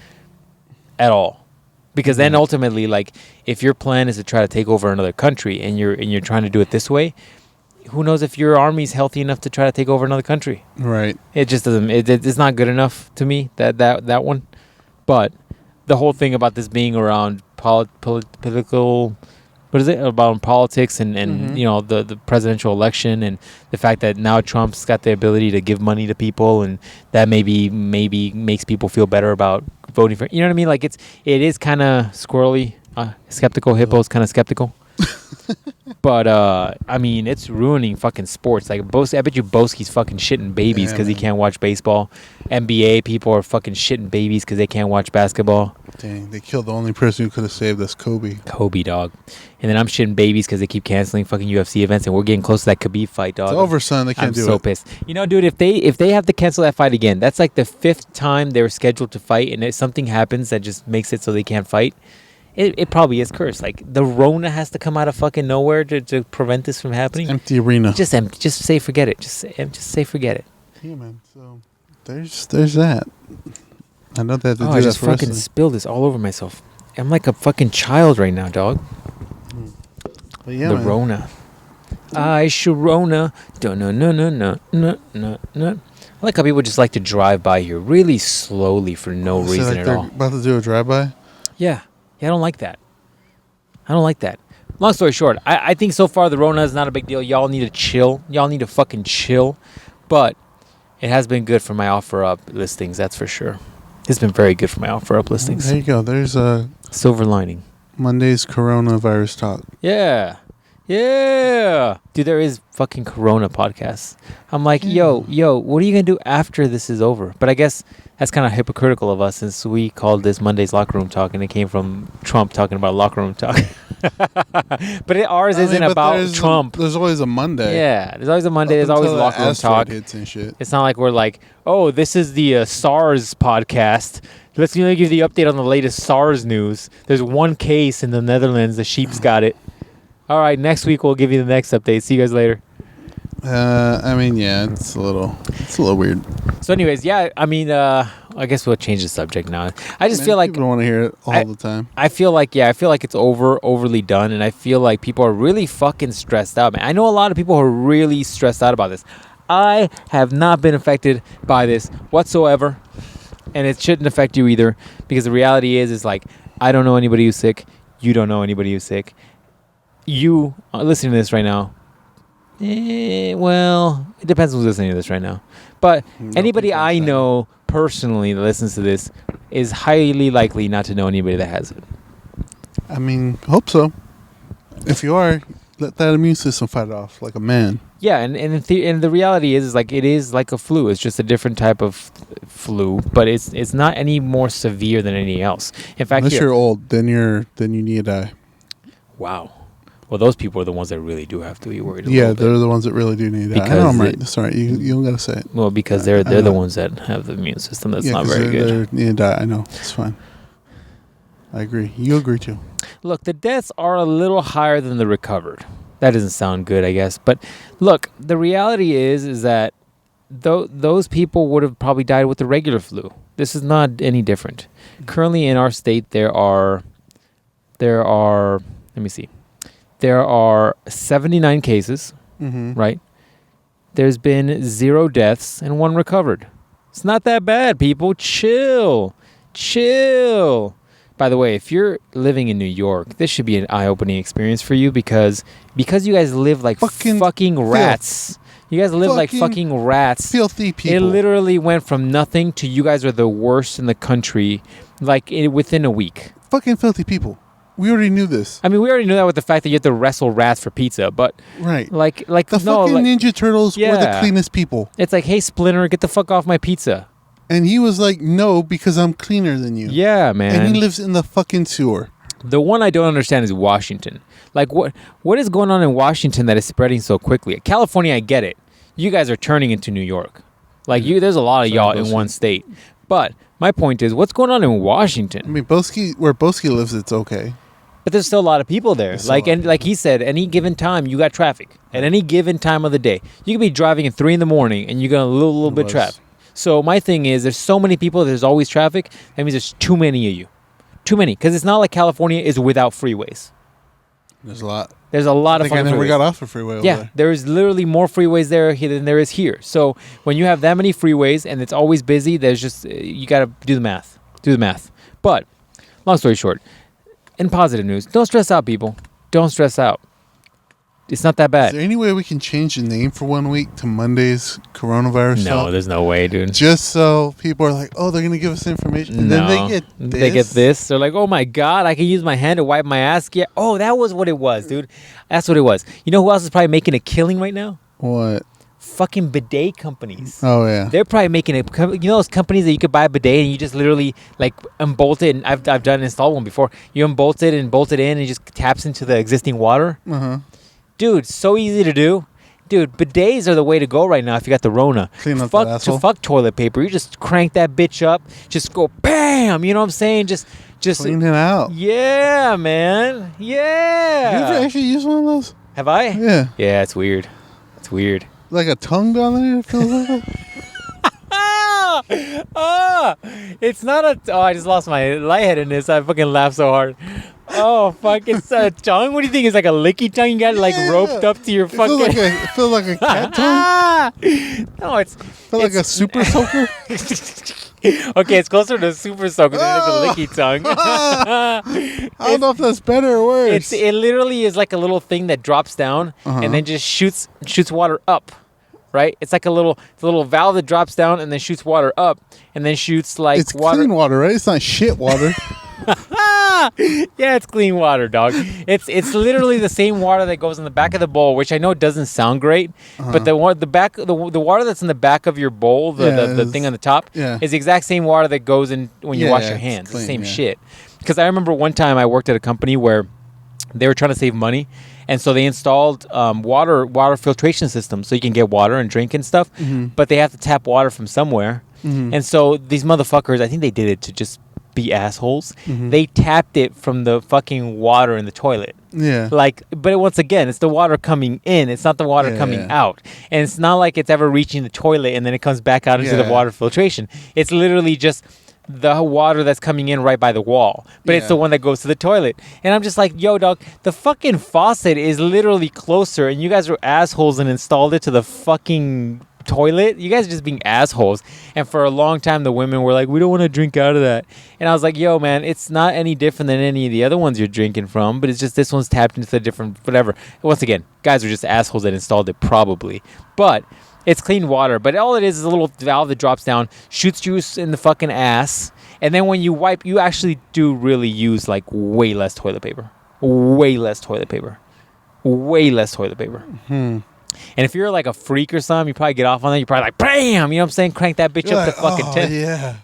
S1: at all. Because then ultimately, like, if your plan is to try to take over another country and you're trying to do it this way, who knows if your army's healthy enough to try to take over another country? Right. It just doesn't. It's not good enough to me that one. But the whole thing about this being around political, what is it about politics and the presidential election and the fact that now Trump's got the ability to give money to people and that maybe makes people feel better about voting for. You know what I mean? Like it is kind of squirrely. Skeptical hippo's kind of skeptical. But I mean, it's ruining fucking sports. Like I bet you Boski's fucking shitting babies because he can't watch baseball. NBA people are fucking shitting babies because they can't watch basketball.
S2: Dang, they killed the only person who could have saved us, Kobe.
S1: Kobe, dog. And then I'm shitting babies because they keep canceling fucking UFC events, and we're getting close to that Khabib fight, dog.
S2: It's over, son. They can't do it. I'm so
S1: pissed. You know, dude, if they have to cancel that fight again, that's like the 5th time they were scheduled to fight, and if something happens that just makes it so they can't fight, it probably is cursed. Like, the Rona has to come out of fucking nowhere to prevent this from happening.
S2: Empty arena.
S1: Just empty. Just say forget it. Just say forget it.
S2: Yeah, man. So there's that. I know that.
S1: I just fucking spilled this all over myself. I'm like a fucking child right now, dog.
S2: But yeah,
S1: the man. Rona. I Sharona. No. I like how people just like to drive by here really slowly for no reason at all.
S2: About to do a drive-by?
S1: Yeah, I don't like that. Long story short, I think so far the Rona is not a big deal. Y'all need to chill. Y'all need to fucking chill. But it has been good for my OfferUp listings, that's for sure. It's been very good for my OfferUp listings.
S2: There you go. There's a
S1: silver lining.
S2: Monday's coronavirus talk.
S1: Yeah. Dude, there is fucking Corona podcasts. I'm like, yo, what are you going to do after this is over? But I guess that's kind of hypocritical of us since we called this Monday's Locker Room Talk and it came from Trump talking about locker room talk. But ours isn't about Trump.
S2: There's always a Monday.
S1: Yeah, there's always a Monday. There's always locker room talk.
S2: Hits and shit.
S1: It's not like we're like, oh, this is the SARS podcast. Let's give you the update on the latest SARS news. There's one case in the Netherlands. The sheep's got it. All right, next week we'll give you the next update. See you guys later.
S2: I mean, yeah, it's a little weird.
S1: So, anyways, yeah, I mean, I guess we'll change the subject now. I just feel like
S2: people don't want to hear it all the time.
S1: I feel like it's overly done, and I feel like people are really fucking stressed out, man. I know a lot of people who are really stressed out about this. I have not been affected by this whatsoever, and it shouldn't affect you either, because the reality is like, I don't know anybody who's sick. You don't know anybody who's sick. You are listening to this right now. Well, it depends who's listening to this right now. But anybody I know personally that listens to this is highly likely not to know anybody that has it.
S2: I mean, hope so. If you are, let that immune system fight it off like a man.
S1: Yeah, and the reality is like it is like a flu. It's just a different type of flu, but it's not any more severe than anything else. In fact,
S2: unless you're old, then you need to die.
S1: Wow. Well, those people are the ones that really do have to be worried.
S2: Yeah, they're the ones that really do need that. I know I'm right. Sorry, you don't gotta say it.
S1: Well, because they're the ones that have the immune system that's not very good.
S2: They need to die. I know. It's fine. I agree. You agree too.
S1: Look, the deaths are a little higher than the recovered. That doesn't sound good, I guess. But look, the reality is that those people would have probably died with the regular flu. This is not any different. Currently in our state, there are. Let me see. There are 79 cases, right? There's been 0 deaths and 1 recovered. It's not that bad, people. Chill. But By the way, if you're living in New York, this should be an eye-opening experience for you because you guys live like fucking rats. You guys live like fucking rats.
S2: Filthy people.
S1: It literally went from nothing to you guys are the worst in the country, like within a week.
S2: Fucking filthy people. We already knew this.
S1: I mean, we already knew that with the fact that you have to wrestle rats for pizza, but
S2: right,
S1: like
S2: the fucking Ninja Turtles were the cleanest people.
S1: It's like, hey, Splinter, get the fuck off my pizza.
S2: And he was like, no, because I'm cleaner than you.
S1: Yeah, man.
S2: And he lives in the fucking sewer.
S1: The one I don't understand is Washington. Like, what is going on in Washington that is spreading so quickly? California, I get it. You guys are turning into New York. Like, there's a lot of y'all in one state. But my point is, what's going on in Washington?
S2: I mean, where Boski lives, it's okay.
S1: But there's still a lot of people there. Like he said, any given time, you got traffic. At any given time of the day. You could be driving at 3 a.m. and you got a little bit of traffic. So my thing is, there's so many people, there's always traffic. That means there's too many of you. Too many. Because it's not like California is without freeways.
S2: There's a lot.
S1: There's a lot of fucking freeways.
S2: I never got off a freeway over there.
S1: There is literally more freeways there than there is here. So when you have that many freeways and it's always busy, there's just, you got to do the math. But, long story short, in positive news, don't stress out, people. Don't stress out. It's not that bad.
S2: Is there any way we can change the name for 1 week to Monday's coronavirus?
S1: No, there's no way, dude.
S2: Just so people are like, oh, they're going to give us information. And then they get this.
S1: They get this. They're like, oh my God, I can use my hand to wipe my ass. Yeah. Oh, that was what it was, dude. That's what it was. You know who else is probably making a killing right now?
S2: What?
S1: Fucking bidet companies.
S2: Oh, yeah.
S1: They're probably making you know those companies that you could buy a bidet and you just literally like unbolt it. And I've done install one before. You unbolt it and bolt it in and it just taps into the existing water.
S2: Uh-huh.
S1: Dude, so easy to do. Dude, bidets are the way to go right now if you got the Rona.
S2: Clean up the asshole.
S1: Fuck toilet paper. You just crank that bitch up. Just go bam. You know what I'm saying? Just
S2: clean it out.
S1: Yeah, man. Yeah.
S2: You ever actually use one of those?
S1: Have I?
S2: Yeah.
S1: Yeah, it's weird. It's weird.
S2: Like a tongue down there? It feels like
S1: it's not a... Oh, I just lost my lightheadedness. I fucking laughed so hard. Oh, fuck. It's a tongue? What do you think? It's like a licky tongue? You got it like roped up to your fucking...
S2: It feels like a cat tongue?
S1: No, it's...
S2: Feel like a super soaker?
S1: Okay, it's closer to a super soaker than it is a licky tongue.
S2: I don't know if that's better or worse.
S1: It literally is like a little thing that drops down and then just shoots water up. Right? It's like a little valve that drops down and then shoots water up and then shoots like
S2: it's
S1: water.
S2: It's clean water, right? It's not shit water.
S1: Yeah, it's clean water, dog. It's literally the same water that goes in the back of the bowl, which I know doesn't sound great, but the water that's in the back of your bowl, the thing on the top, is the exact same water that goes in when you wash your hands. It's the same shit. Because I remember one time I worked at a company where they were trying to save money. And so they installed water filtration systems so you can get water and drink and stuff. Mm-hmm. But they have to tap water from somewhere. Mm-hmm. And so these motherfuckers, I think they did it to just be assholes. Mm-hmm. They tapped it from the fucking water in the toilet.
S2: Yeah.
S1: But once again, it's the water coming in. It's not the water coming out. And it's not like it's ever reaching the toilet and then it comes back out into the water filtration. It's literally just the water that's coming in right by the wall, but it's the one that goes to the toilet. And I'm just like, yo, dog, the fucking faucet is literally closer and you guys are assholes and installed it to the fucking toilet. You guys are just being assholes. And for a long time the women were like, we don't want to drink out of that. And I was like, yo, man, it's not any different than any of the other ones you're drinking from, but it's just this one's tapped into the different whatever. Once again, guys are just assholes that installed it probably, but it's clean water. But all it is a little valve that drops down, shoots juice in the fucking ass, and then when you wipe, you actually do really use like way less toilet paper. Mm-hmm. And if you're like a freak or something, you probably get off on that. You're probably like, bam! You know what I'm saying? Crank that bitch up to fucking 10.
S2: Yeah.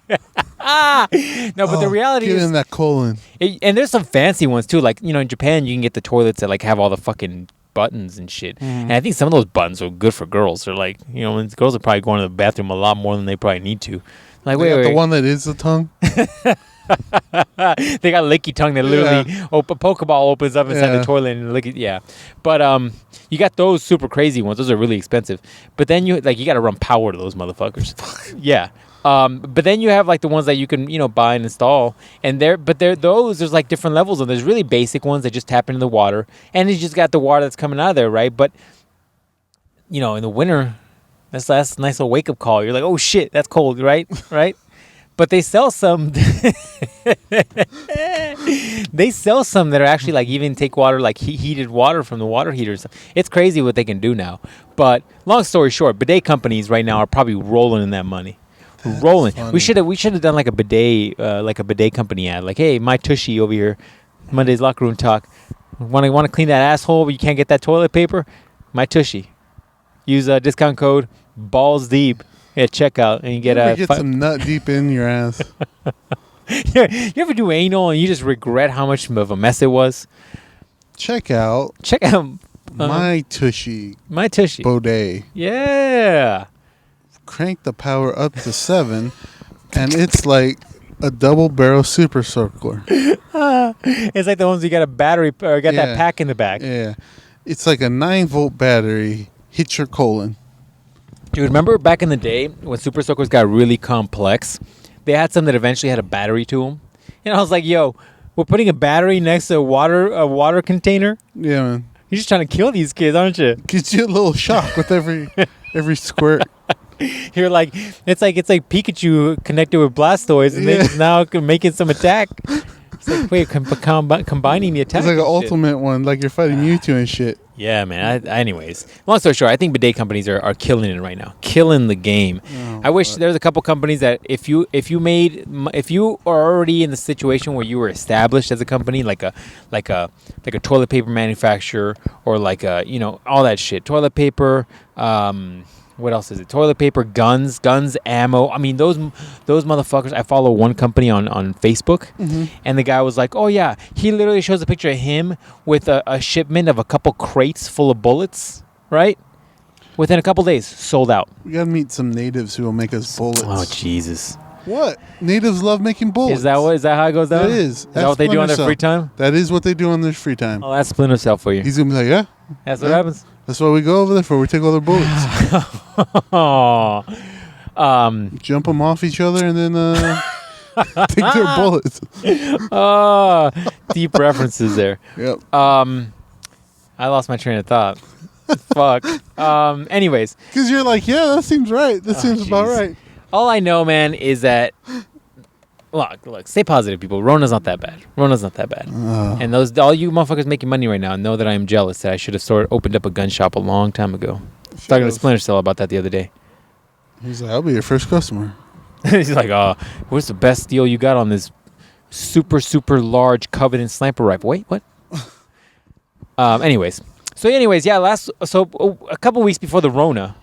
S1: No, but the reality is...
S2: Get in that colon.
S1: And there's some fancy ones too. Like, you know, in Japan, you can get the toilets that like have all the fucking buttons and shit. And I think some of those buttons are good for girls. They're like, you know, girls are probably going to the bathroom a lot more than they probably need to. Like, wait.
S2: The one that is the tongue?
S1: They got licky tongue that literally a Pokeball opens up inside the toilet and licky. Yeah. But you got those super crazy ones. Those are really expensive. But then you got to run power to those motherfuckers. Yeah. But then you have like the ones that you can, you know, buy and install, and there's like different levels of. There's really basic ones that just tap into the water, and you just got the water that's coming out of there, right? But you know, in the winter, that's a nice little wake up call. You're like, oh shit, that's cold, right? Right? But they sell some. They sell some that are actually like even take water, like heated water from the water heaters. It's crazy what they can do now. But long story short, bidet companies right now are probably rolling in that money.
S2: That's
S1: rolling.
S2: funny.
S1: We should have done like a bidet company ad. Like, hey, my tushy over here, Monday's locker room talk. Want to clean that asshole, but you can't get that toilet paper? My tushy. Use a discount code balls deep at checkout, and you get
S2: some nut deep in your ass.
S1: You ever do anal and you just regret how much of a mess it was?
S2: Check out my tushy.
S1: My tushy.
S2: Bidet.
S1: Yeah.
S2: Crank the power up to 7, and it's like a double barrel super circular.
S1: It's like the ones you got a battery or got that pack in the back.
S2: Yeah. It's like a 9-volt battery. Hit your colon.
S1: Dude, remember back in the day when super soakers got really complex? They had some that eventually had a battery to them. And I was like, yo, we're putting a battery next to a water container?
S2: Yeah, man.
S1: You're just trying to kill these kids, aren't you?
S2: Gives you a little shock with every squirt.
S1: You're like, it's like Pikachu connected with Blastoise, and they're just now making some attack. It's like, wait, combining the attack.
S2: It's like an ultimate one, like you're fighting Mewtwo and shit.
S1: Yeah, man. Anyways, long story short, I think bidet companies are killing it right now, killing the game.
S2: Oh,
S1: I wish there's a couple companies that if you are already in the situation where you were established as a company, like a toilet paper manufacturer, or like all that shit, toilet paper. What else is it? Toilet paper, guns, ammo. I mean, those motherfuckers. I follow one company on Facebook, and the guy was like, "Oh yeah," he literally shows a picture of him with a shipment of a couple crates full of bullets. Right, within a couple days, sold out.
S2: We gotta meet some natives who will make us bullets.
S1: Oh Jesus!
S2: What? Natives love making bullets.
S1: Is that how it goes down?
S2: It is.
S1: Is that what they do on their free time?
S2: That is what they do on their free time.
S1: Oh, that's Splinter Cell for you.
S2: He's gonna be like, yeah.
S1: That's what happens.
S2: That's what we go over there for. We take all their bullets. Jump them off each other and then take their bullets.
S1: Deep references there.
S2: Yep.
S1: I lost my train of thought. Fuck. Anyways.
S2: Because you're like, yeah, that seems right. That seems about right.
S1: All I know, man, is that look, stay positive, people. Rona's not that bad. And all you motherfuckers making money right now know that I am jealous that I should have opened up a gun shop a long time ago. I was talking to Splinter Cell about that the other day.
S2: He's like, I'll be your first customer.
S1: He's like, what's the best deal you got on this super, super large Covenant sniper rifle? Wait, what? Anyways, yeah, a couple weeks before the Rona,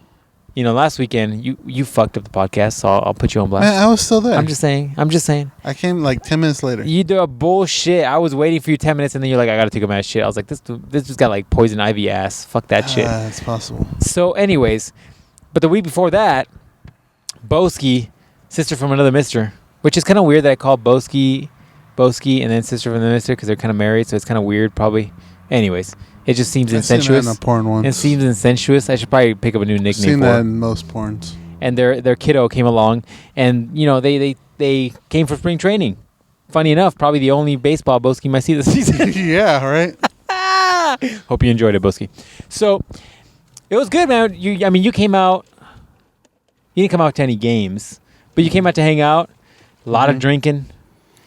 S1: last weekend, you fucked up the podcast, so I'll put you on blast.
S2: Man, I was still there.
S1: I'm just saying.
S2: I came like 10 minutes later.
S1: You do a bullshit. I was waiting for you 10 minutes, and then you're like, I gotta take a mad shit. I was like, this just got like poison ivy ass. Fuck that shit.
S2: It's possible.
S1: So anyways, but the week before that, Boski, sister from another mister, which is kind of weird that I call Boski, and then sister from the mister because they're kind of married, so it's kind of weird probably. Anyways. It just seems incestuous.
S2: I've seen that in a porn once.
S1: It seems incestuous. I should probably pick up a new nickname. I've
S2: seen that in most porns.
S1: And their kiddo came along, and they came for spring training. Funny enough, probably the only baseball Boski might see this season.
S2: Yeah, right.
S1: Hope you enjoyed it, Boski. So it was good, man. You came out. You didn't come out to any games, but you came out to hang out. A lot of drinking.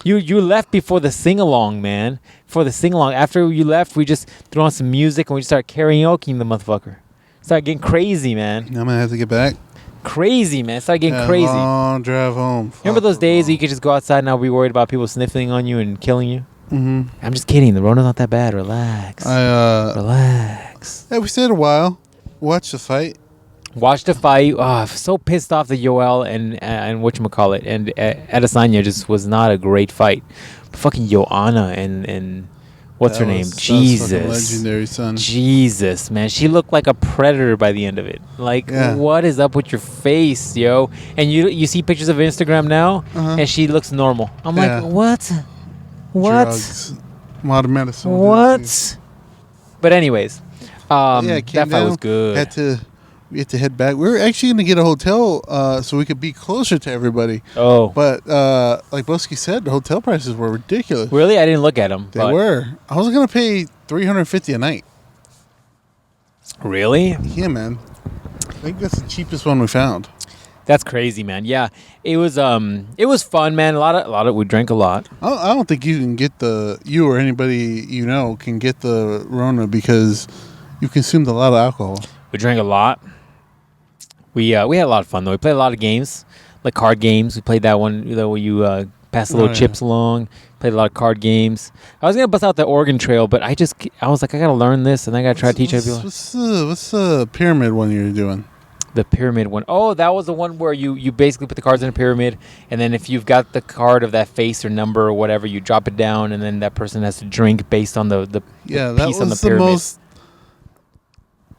S1: You left before the sing-along, man. For the sing-along. After you left, we just threw on some music and we started karaokeing the motherfucker. Started getting crazy, man.
S2: I'm going to have to get back.
S1: Crazy, man. Started getting crazy.
S2: Long drive home.
S1: Remember those days where you could just go outside and not be worried about people sniffling on you and killing you?
S2: Mm-hmm.
S1: I'm just kidding. The Rona's not that bad. Relax. Relax.
S2: Yeah, we stayed a while. Watched the fight.
S1: Watched the fight. Oh, so pissed off that Yoel and whatchamacallit and Adesanya just was not a great fight. But fucking Joanna and what's her name? Jesus.
S2: Legendary, son.
S1: Jesus, man. She looked like a predator by the end of it. Like, what is up with your face, yo? And you see pictures of Instagram now, and she looks normal. I'm like, what?
S2: Drugs. Modern medicine.
S1: What? But anyways, that fight was good.
S2: We had to head back. We were actually going to get a hotel so we could be closer to everybody.
S1: Oh.
S2: But like Boski said, the hotel prices were ridiculous.
S1: Really? I didn't look at them.
S2: They were. I was going to pay $350 a night.
S1: Really?
S2: Yeah, man. I think that's the cheapest one we found.
S1: That's crazy, man. Yeah, it was fun, man. A lot of we drank a lot.
S2: I don't think you can get you or anybody can get the Rona because you consumed a lot of alcohol.
S1: We drank a lot. We had a lot of fun though. We played a lot of games, like card games. We played that one where you pass the little chips along. Played a lot of card games. I was gonna bust out the Oregon Trail, but I was like, I gotta learn this, and I gotta try to teach people.
S2: What's the pyramid one you're doing?
S1: The pyramid one. Oh, that was the one where you basically put the cards in a pyramid, and then if you've got the card of that face or number or whatever, you drop it down, and then that person has to drink based on the piece on the pyramid.
S2: That was the most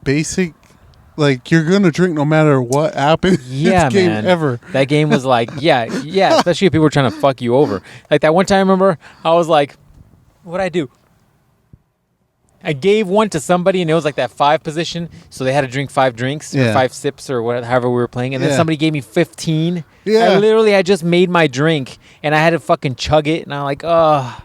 S2: basic. Like, you're going to drink no matter what happens.
S1: Yeah,
S2: game
S1: man.
S2: Ever.
S1: That game was like, yeah, especially if people were trying to fuck you over. Like, that one time, I remember, I was like, what'd I do? I gave one to somebody, and it was like that 5 position, so they had to drink 5 drinks, or 5 sips, or whatever, however we were playing, and then somebody gave me 15. Yeah. I had just made my drink, and I had to fucking chug it, and I'm like, oh.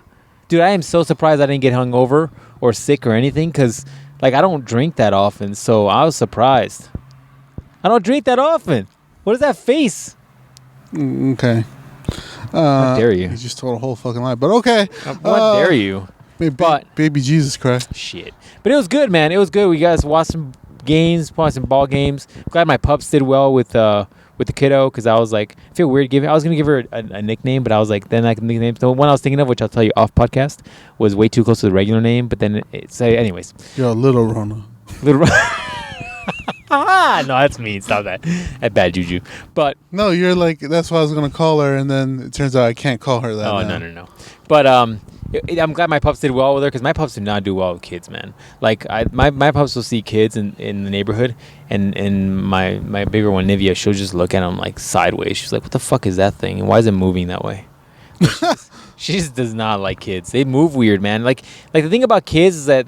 S1: Dude, I am so surprised I didn't get hungover or sick or anything, because... Like, I don't drink that often, so I was surprised. I don't drink that often. What is that face?
S2: Okay.
S1: How dare you?
S2: You just told a whole fucking lie, but okay.
S1: What dare you?
S2: Baby Jesus Christ.
S1: Shit. But it was good, man. It was good. We guys watched some games, watched some ball games. Glad my pups did well with the kiddo, because I was like, I feel weird giving. I was gonna give her a nickname, but I was like, then I can nickname. The one I was thinking of, which I'll tell you off podcast, was way too close to the regular name. But then anyways.
S2: You're a little Rona.
S1: No, that's mean. Stop that. That bad juju. But
S2: no, you're like, that's what I was gonna call her, and then it turns out I can't call her that.
S1: Oh no. But I'm glad my pups did well with her, because my pups do not do well with kids, man. Like, my pups will see kids in the neighborhood, and my bigger one, Nivea, she'll just look at them like sideways. She's like, what the fuck is that thing? And why is it moving that way? Like, she just does not like kids. They move weird, man. Like the thing about kids is that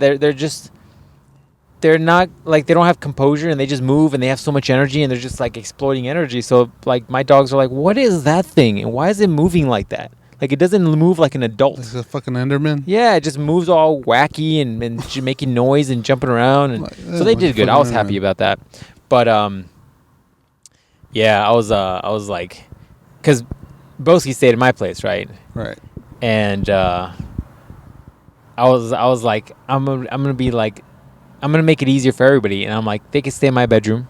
S1: they're not, like, they don't have composure, and they just move, and they have so much energy, and they're just like exploiting energy. So like, my dogs are like, what is that thing? And why is it moving like that? Like, it doesn't move like an adult.
S2: It's a fucking Enderman?
S1: Yeah, it just moves all wacky and making noise and jumping around. And so they did good. I was happy about that. But, yeah, I was like, because Boski stayed at my place, right?
S2: Right.
S1: And I was like, I'm gonna be like, I'm gonna make it easier for everybody. And I'm like, they can stay in my bedroom,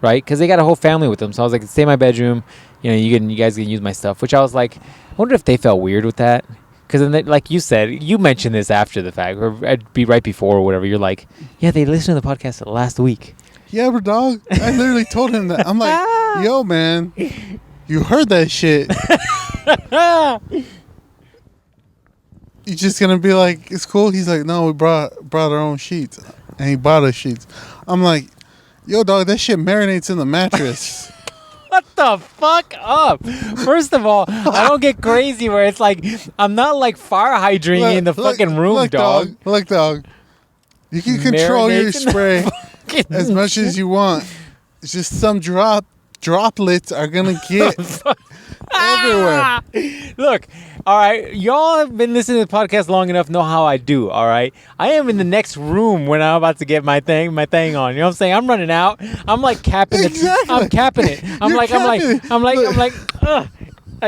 S1: right? Because they got a whole family with them. So I was like, stay in my bedroom. You know, you guys can use my stuff. Which I was like, I wonder if they felt weird with that. Because then, like you said, you mentioned this after the fact, or it'd be right before or whatever. You're like, yeah, they listened to the podcast last week.
S2: Yeah, but dog, I literally told him that. I'm like, yo, man, you heard that shit. You just gonna be like, it's cool? He's like, no, we brought our own sheets. And he bought us sheets. I'm like, yo, dog, that shit marinates in the mattress.
S1: What the fuck up? First of all, I don't get crazy where it's like, I'm not like fire hydrating in the fucking room, dog.
S2: Look, dog. You can control your spray as much as you want. It's just some droplets are going to get everywhere.
S1: Look, all right, y'all have been listening to the podcast long enough, know how I do, all right? I am in the next room when I'm about to get my thing on. You know what I'm saying? I'm running out. I'm like capping
S2: exactly.
S1: I'm capping it. I'm like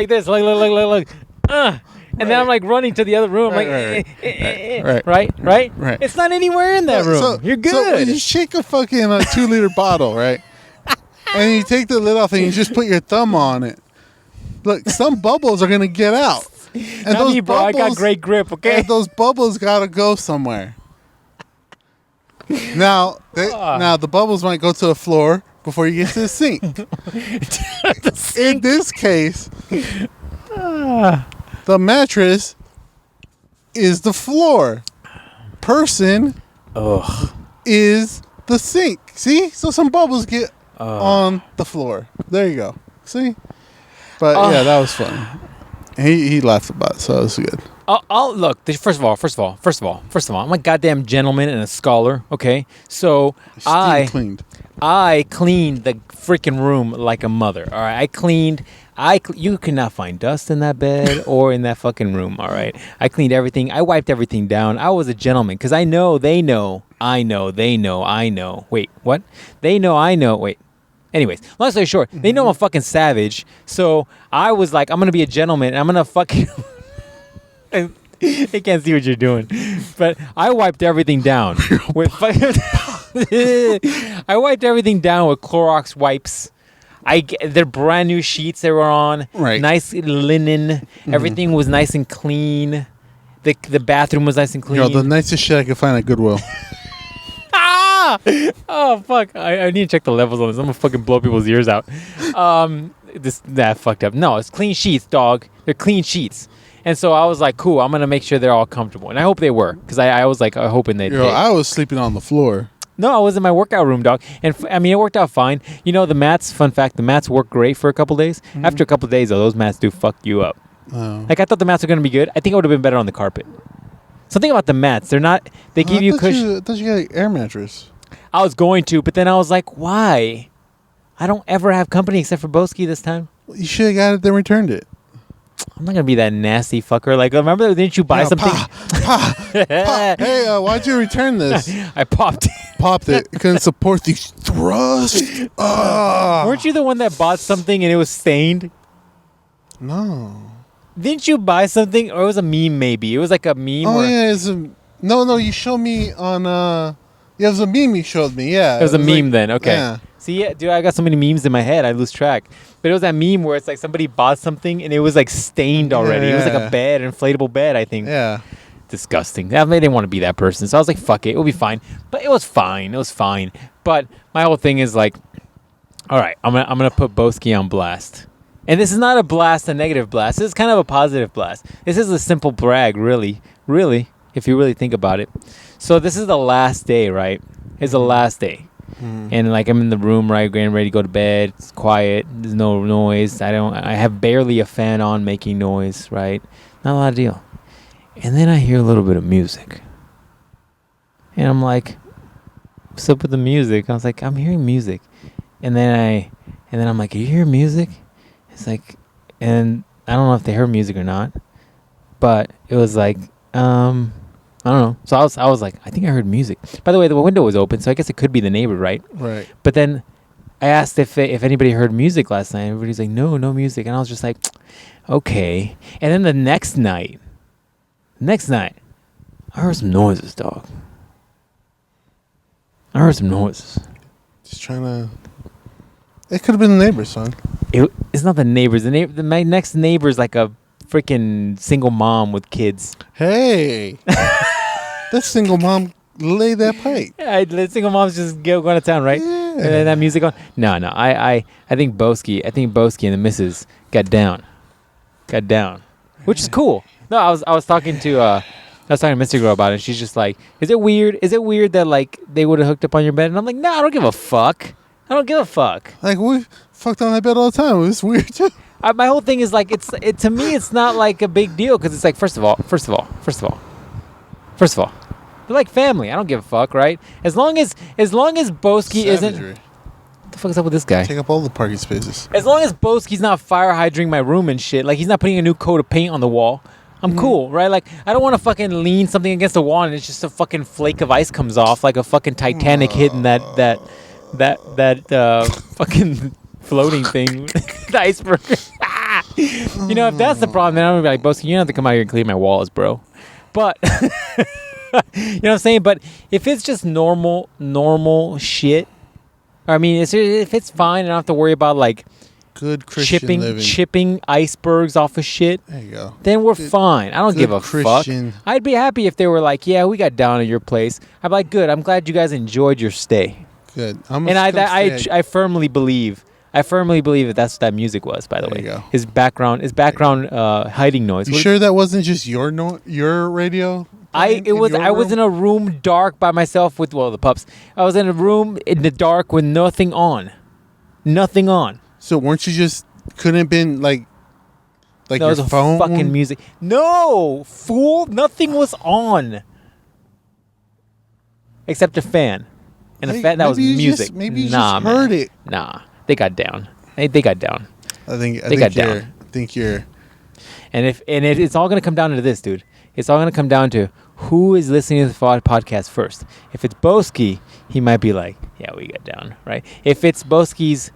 S1: this. Look. And then I'm like running to the other room. I'm right. It's not anywhere in that room.
S2: So,
S1: you're good.
S2: So when you shake a fucking 2-liter bottle, right? And you take the lid off and you just put your thumb on it. Look, some bubbles are gonna get out. And
S1: not me, bro. I got great grip, okay?
S2: And those bubbles gotta go somewhere. Now the bubbles might go to the floor before you get to the sink. In this case, the mattress is the floor. Person is the sink. See? So some bubbles get on the floor. There you go. See? But yeah, that was fun. He laughed about it, so it was good.
S1: I'll look. First of all, I'm a goddamn gentleman and a scholar. Okay, so I cleaned the freaking room like a mother. All right, you cannot find dust in that bed or in that fucking room. All right, I cleaned everything. I wiped everything down. I was a gentleman because they know. Wait, what? They know. I know. Wait. Anyways, long story short, they know I'm a fucking savage. So I was like, I'm going to be a gentleman. And I'm going to fucking... They can't see what you're doing. But I wiped everything down with fucking... I wiped everything down with Clorox wipes. They're brand new sheets they were on.
S2: Right.
S1: Nice linen. Everything was nice and clean. The bathroom was nice and clean.
S2: Yo, the nicest shit I could find at Goodwill.
S1: Oh fuck! I need to check the levels on this. I'm gonna fucking blow people's ears out. That fucked up. No, it's clean sheets, dog. They're clean sheets. And so I was like, cool. I'm gonna make sure they're all comfortable, and I hope they were, because I was like hoping they.
S2: Yo, I was sleeping on the floor.
S1: No, I was in my workout room, dog, and I mean it worked out fine. You know, the mats. Fun fact: the mats work great for a couple days. After a couple days, though, those mats do fuck you up.
S2: Oh.
S1: Like I thought the mats were gonna be good. I think it would have been better on the carpet. Something about the mats. They're not. They give you cushion.
S2: I thought you got an air mattress.
S1: I was going to, but then I was like, why? I don't ever have company except for Boski this time.
S2: You should have got it, then returned it.
S1: I'm not going to be that nasty fucker. Like, remember, didn't you buy something?
S2: Hey, why'd you return this?
S1: I popped it.
S2: Popped it. Couldn't support the thrust.
S1: Weren't you the one that bought something and it was stained?
S2: No.
S1: Didn't you buy something? Or it was a meme, maybe. It was like a meme.
S2: Oh, yeah. No, you showed me on... Yeah, it was a meme you showed me, yeah.
S1: It was a meme then, okay.
S2: Yeah.
S1: See, yeah, dude, I got so many memes in my head, I lose track. But it was that meme where it's like somebody bought something and it was like stained already.
S2: Yeah.
S1: It was like a bed, inflatable bed, I think.
S2: Yeah.
S1: Disgusting. They didn't want to be that person. So I was like, fuck it, it'll be fine. But it was fine. It was fine. But my whole thing is like, all right, I'm gonna put Boski on blast. And this is not a blast, a negative blast. This is kind of a positive blast. This is a simple brag, really, if you really think about it. So this is the last day, right? It's the last day. And like I'm in the room, right, getting ready to go to bed. It's quiet. There's no noise. I have barely a fan on making noise, right? Not a lot of deal. And then I hear a little bit of music. And I'm like, what's up with the music? I was like, I'm hearing music. And then I'm like, you hear music? It's like, and I don't know if they heard music or not, but it was like, I don't know. So I was like, I think I heard music. By the way, the window was open, so I guess it could be the neighbor, right?
S2: Right.
S1: But then I asked if anybody heard music last night. Everybody's like, no music. And I was just like, okay. And then the next night, I heard some noises, dog. I heard some noises.
S2: Just trying to... It could have been the neighbors, son.
S1: It's not the neighbors. My next neighbor's like a freaking single mom with kids.
S2: Hey. That single mom lay that pipe.
S1: Yeah, the single moms just going to town, right?
S2: Yeah.
S1: And then that music on. No. I think Boski and the missus got down, which is cool. No, I was talking to Mr. Girl about it. And she's just like, is it weird that like they would have hooked up on your bed? And I'm like, no, I don't give a fuck.
S2: Like, we fucked on that bed all the time. It was weird too.
S1: My whole thing is like, to me, it's not like a big deal, because it's like, first of all, they're like family. I don't give a fuck, right? As long as Boski isn't. What the fuck is up with this guy?
S2: Take up all the parking spaces.
S1: As long as Boski's not fire hydring my room and shit, like he's not putting a new coat of paint on the wall, I'm cool, right? Like, I don't want to fucking lean something against the wall and it's just a fucking flake of ice comes off like a fucking Titanic hitting that fucking floating thing, the iceberg. You know, if that's the problem, then I'm gonna be like, Boski, you don't have to come out here and clean my walls, bro. But you know what I'm saying? But if it's just normal shit, I mean, if it's fine, I don't have to worry about like
S2: good Christian living.
S1: Chipping icebergs off of shit.
S2: There you go.
S1: Then we're fine. I don't give a
S2: Christian.
S1: fuck. I'd be happy if they were like, yeah, we got down at your place. I'd be like, good. I'm glad you guys enjoyed your stay.
S2: Good.
S1: I firmly believe that that's what that music was. By the way,
S2: you go.
S1: His background hiding noise.
S2: You sure that wasn't just your radio?
S1: I was in a room dark by myself with the pups. I was in a room in the dark with nothing on.
S2: So weren't you just couldn't have been like
S1: no,
S2: your phone?
S1: Fucking music. No, fool. Nothing was on except a fan. And a fan that was music.
S2: Maybe you just heard it.
S1: Nah, they got down. They got down.
S2: I think you're.
S1: And it's all gonna come down to this, dude. It's all gonna come down to who is listening to the podcast first. If it's Boski, he might be like, "Yeah, we got down," right? If it's Boski's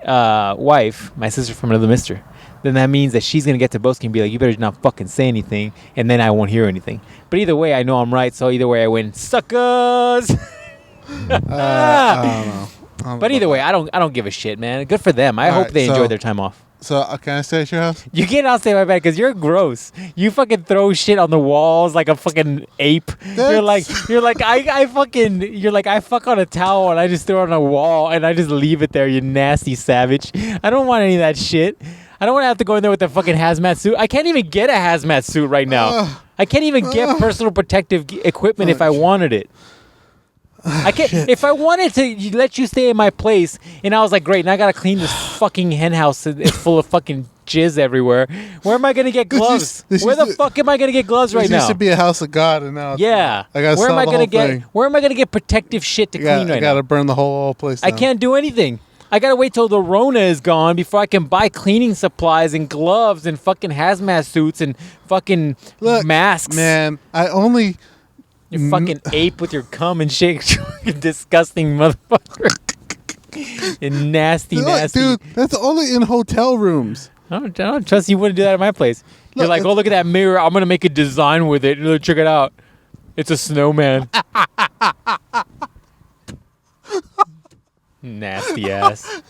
S1: wife, my sister from another mister, then that means that she's going to get to Boski and be like, you better not fucking say anything, and then I won't hear anything. But either way, I know I'm right, so either way I win. Suckers!
S2: I don't know.
S1: But either way, I don't give a shit, man. Good for them. I hope they enjoy their time off.
S2: So can I stay at your house?
S1: You cannot stay in my bed because you're gross. You fucking throw shit on the walls like a fucking ape. You're like I fuck on a towel and I just throw it on a wall and I just leave it there. You nasty savage. I don't want any of that shit. I don't want to have to go in there with a fucking hazmat suit. I can't even get a hazmat suit right now. I can't even get personal protective equipment if I wanted it. I can't. If I wanted to let you stay in my place, and I was like, great, and I gotta clean this fucking hen house. It's full of fucking jizz everywhere. Where am I gonna get gloves? Where the fuck am I gonna get gloves right now?
S2: This used to be a house of God, and now
S1: yeah.
S2: I gotta
S1: where am I gonna get?
S2: thing.
S1: Where am I gonna get protective shit to clean right now?
S2: I gotta burn the whole place down.
S1: I can't do anything. I gotta wait till the Rona is gone before I can buy cleaning supplies and gloves and fucking hazmat suits and fucking masks.
S2: Man, I only.
S1: You fucking ape with your cum and shit. Disgusting motherfucker. And nasty.
S2: Dude, that's only in hotel rooms.
S1: I don't trust you wouldn't do that at my place. You're like, oh, look at that mirror. I'm going to make a design with it. Check it out. It's a snowman. Nasty ass.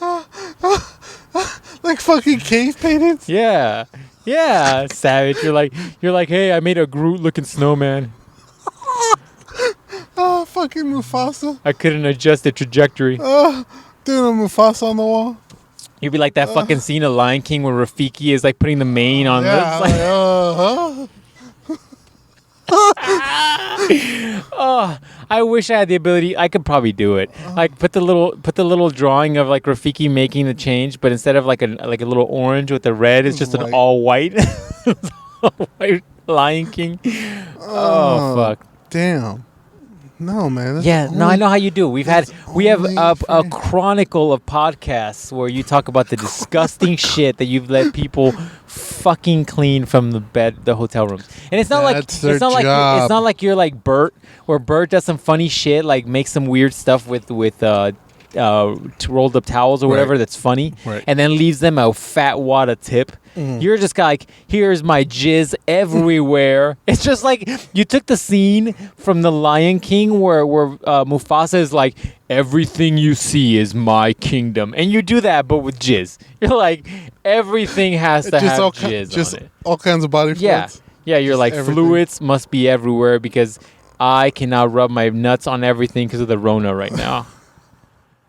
S2: Like fucking cave paintings?
S1: Yeah. Yeah, savage. You're like, hey, I made a Groot-looking snowman.
S2: Oh, fucking Mufasa.
S1: I couldn't adjust the trajectory.
S2: Dude, a Mufasa on the wall.
S1: You'd be like that fucking scene of Lion King where Rafiki is like putting the mane on.
S2: Yeah,
S1: Oh, I wish I had the ability. I could probably do it. Like put the little drawing of like Rafiki making the change, but instead of like a little orange with the red, it's just an all white, all white Lion King. Oh fuck!
S2: Damn. No, man.
S1: I know how you do. We have a chronicle of podcasts where you talk about the disgusting shit that you've let people fucking clean from the hotel rooms. And it's not like you're like Bert, where Bert does some funny shit, like makes some weird stuff with rolled up towels or whatever that's funny, and then leaves them a fat wad of tip. You're just like, here's my jizz everywhere. It's just like you took the scene from The Lion King where Mufasa is like, everything you see is my kingdom, and you do that but with jizz. You're like, everything has to have jizz on it.
S2: All kinds of body fluids.
S1: Yeah. You're like, everything. Fluids must be everywhere because I cannot rub my nuts on everything because of the Rona right now.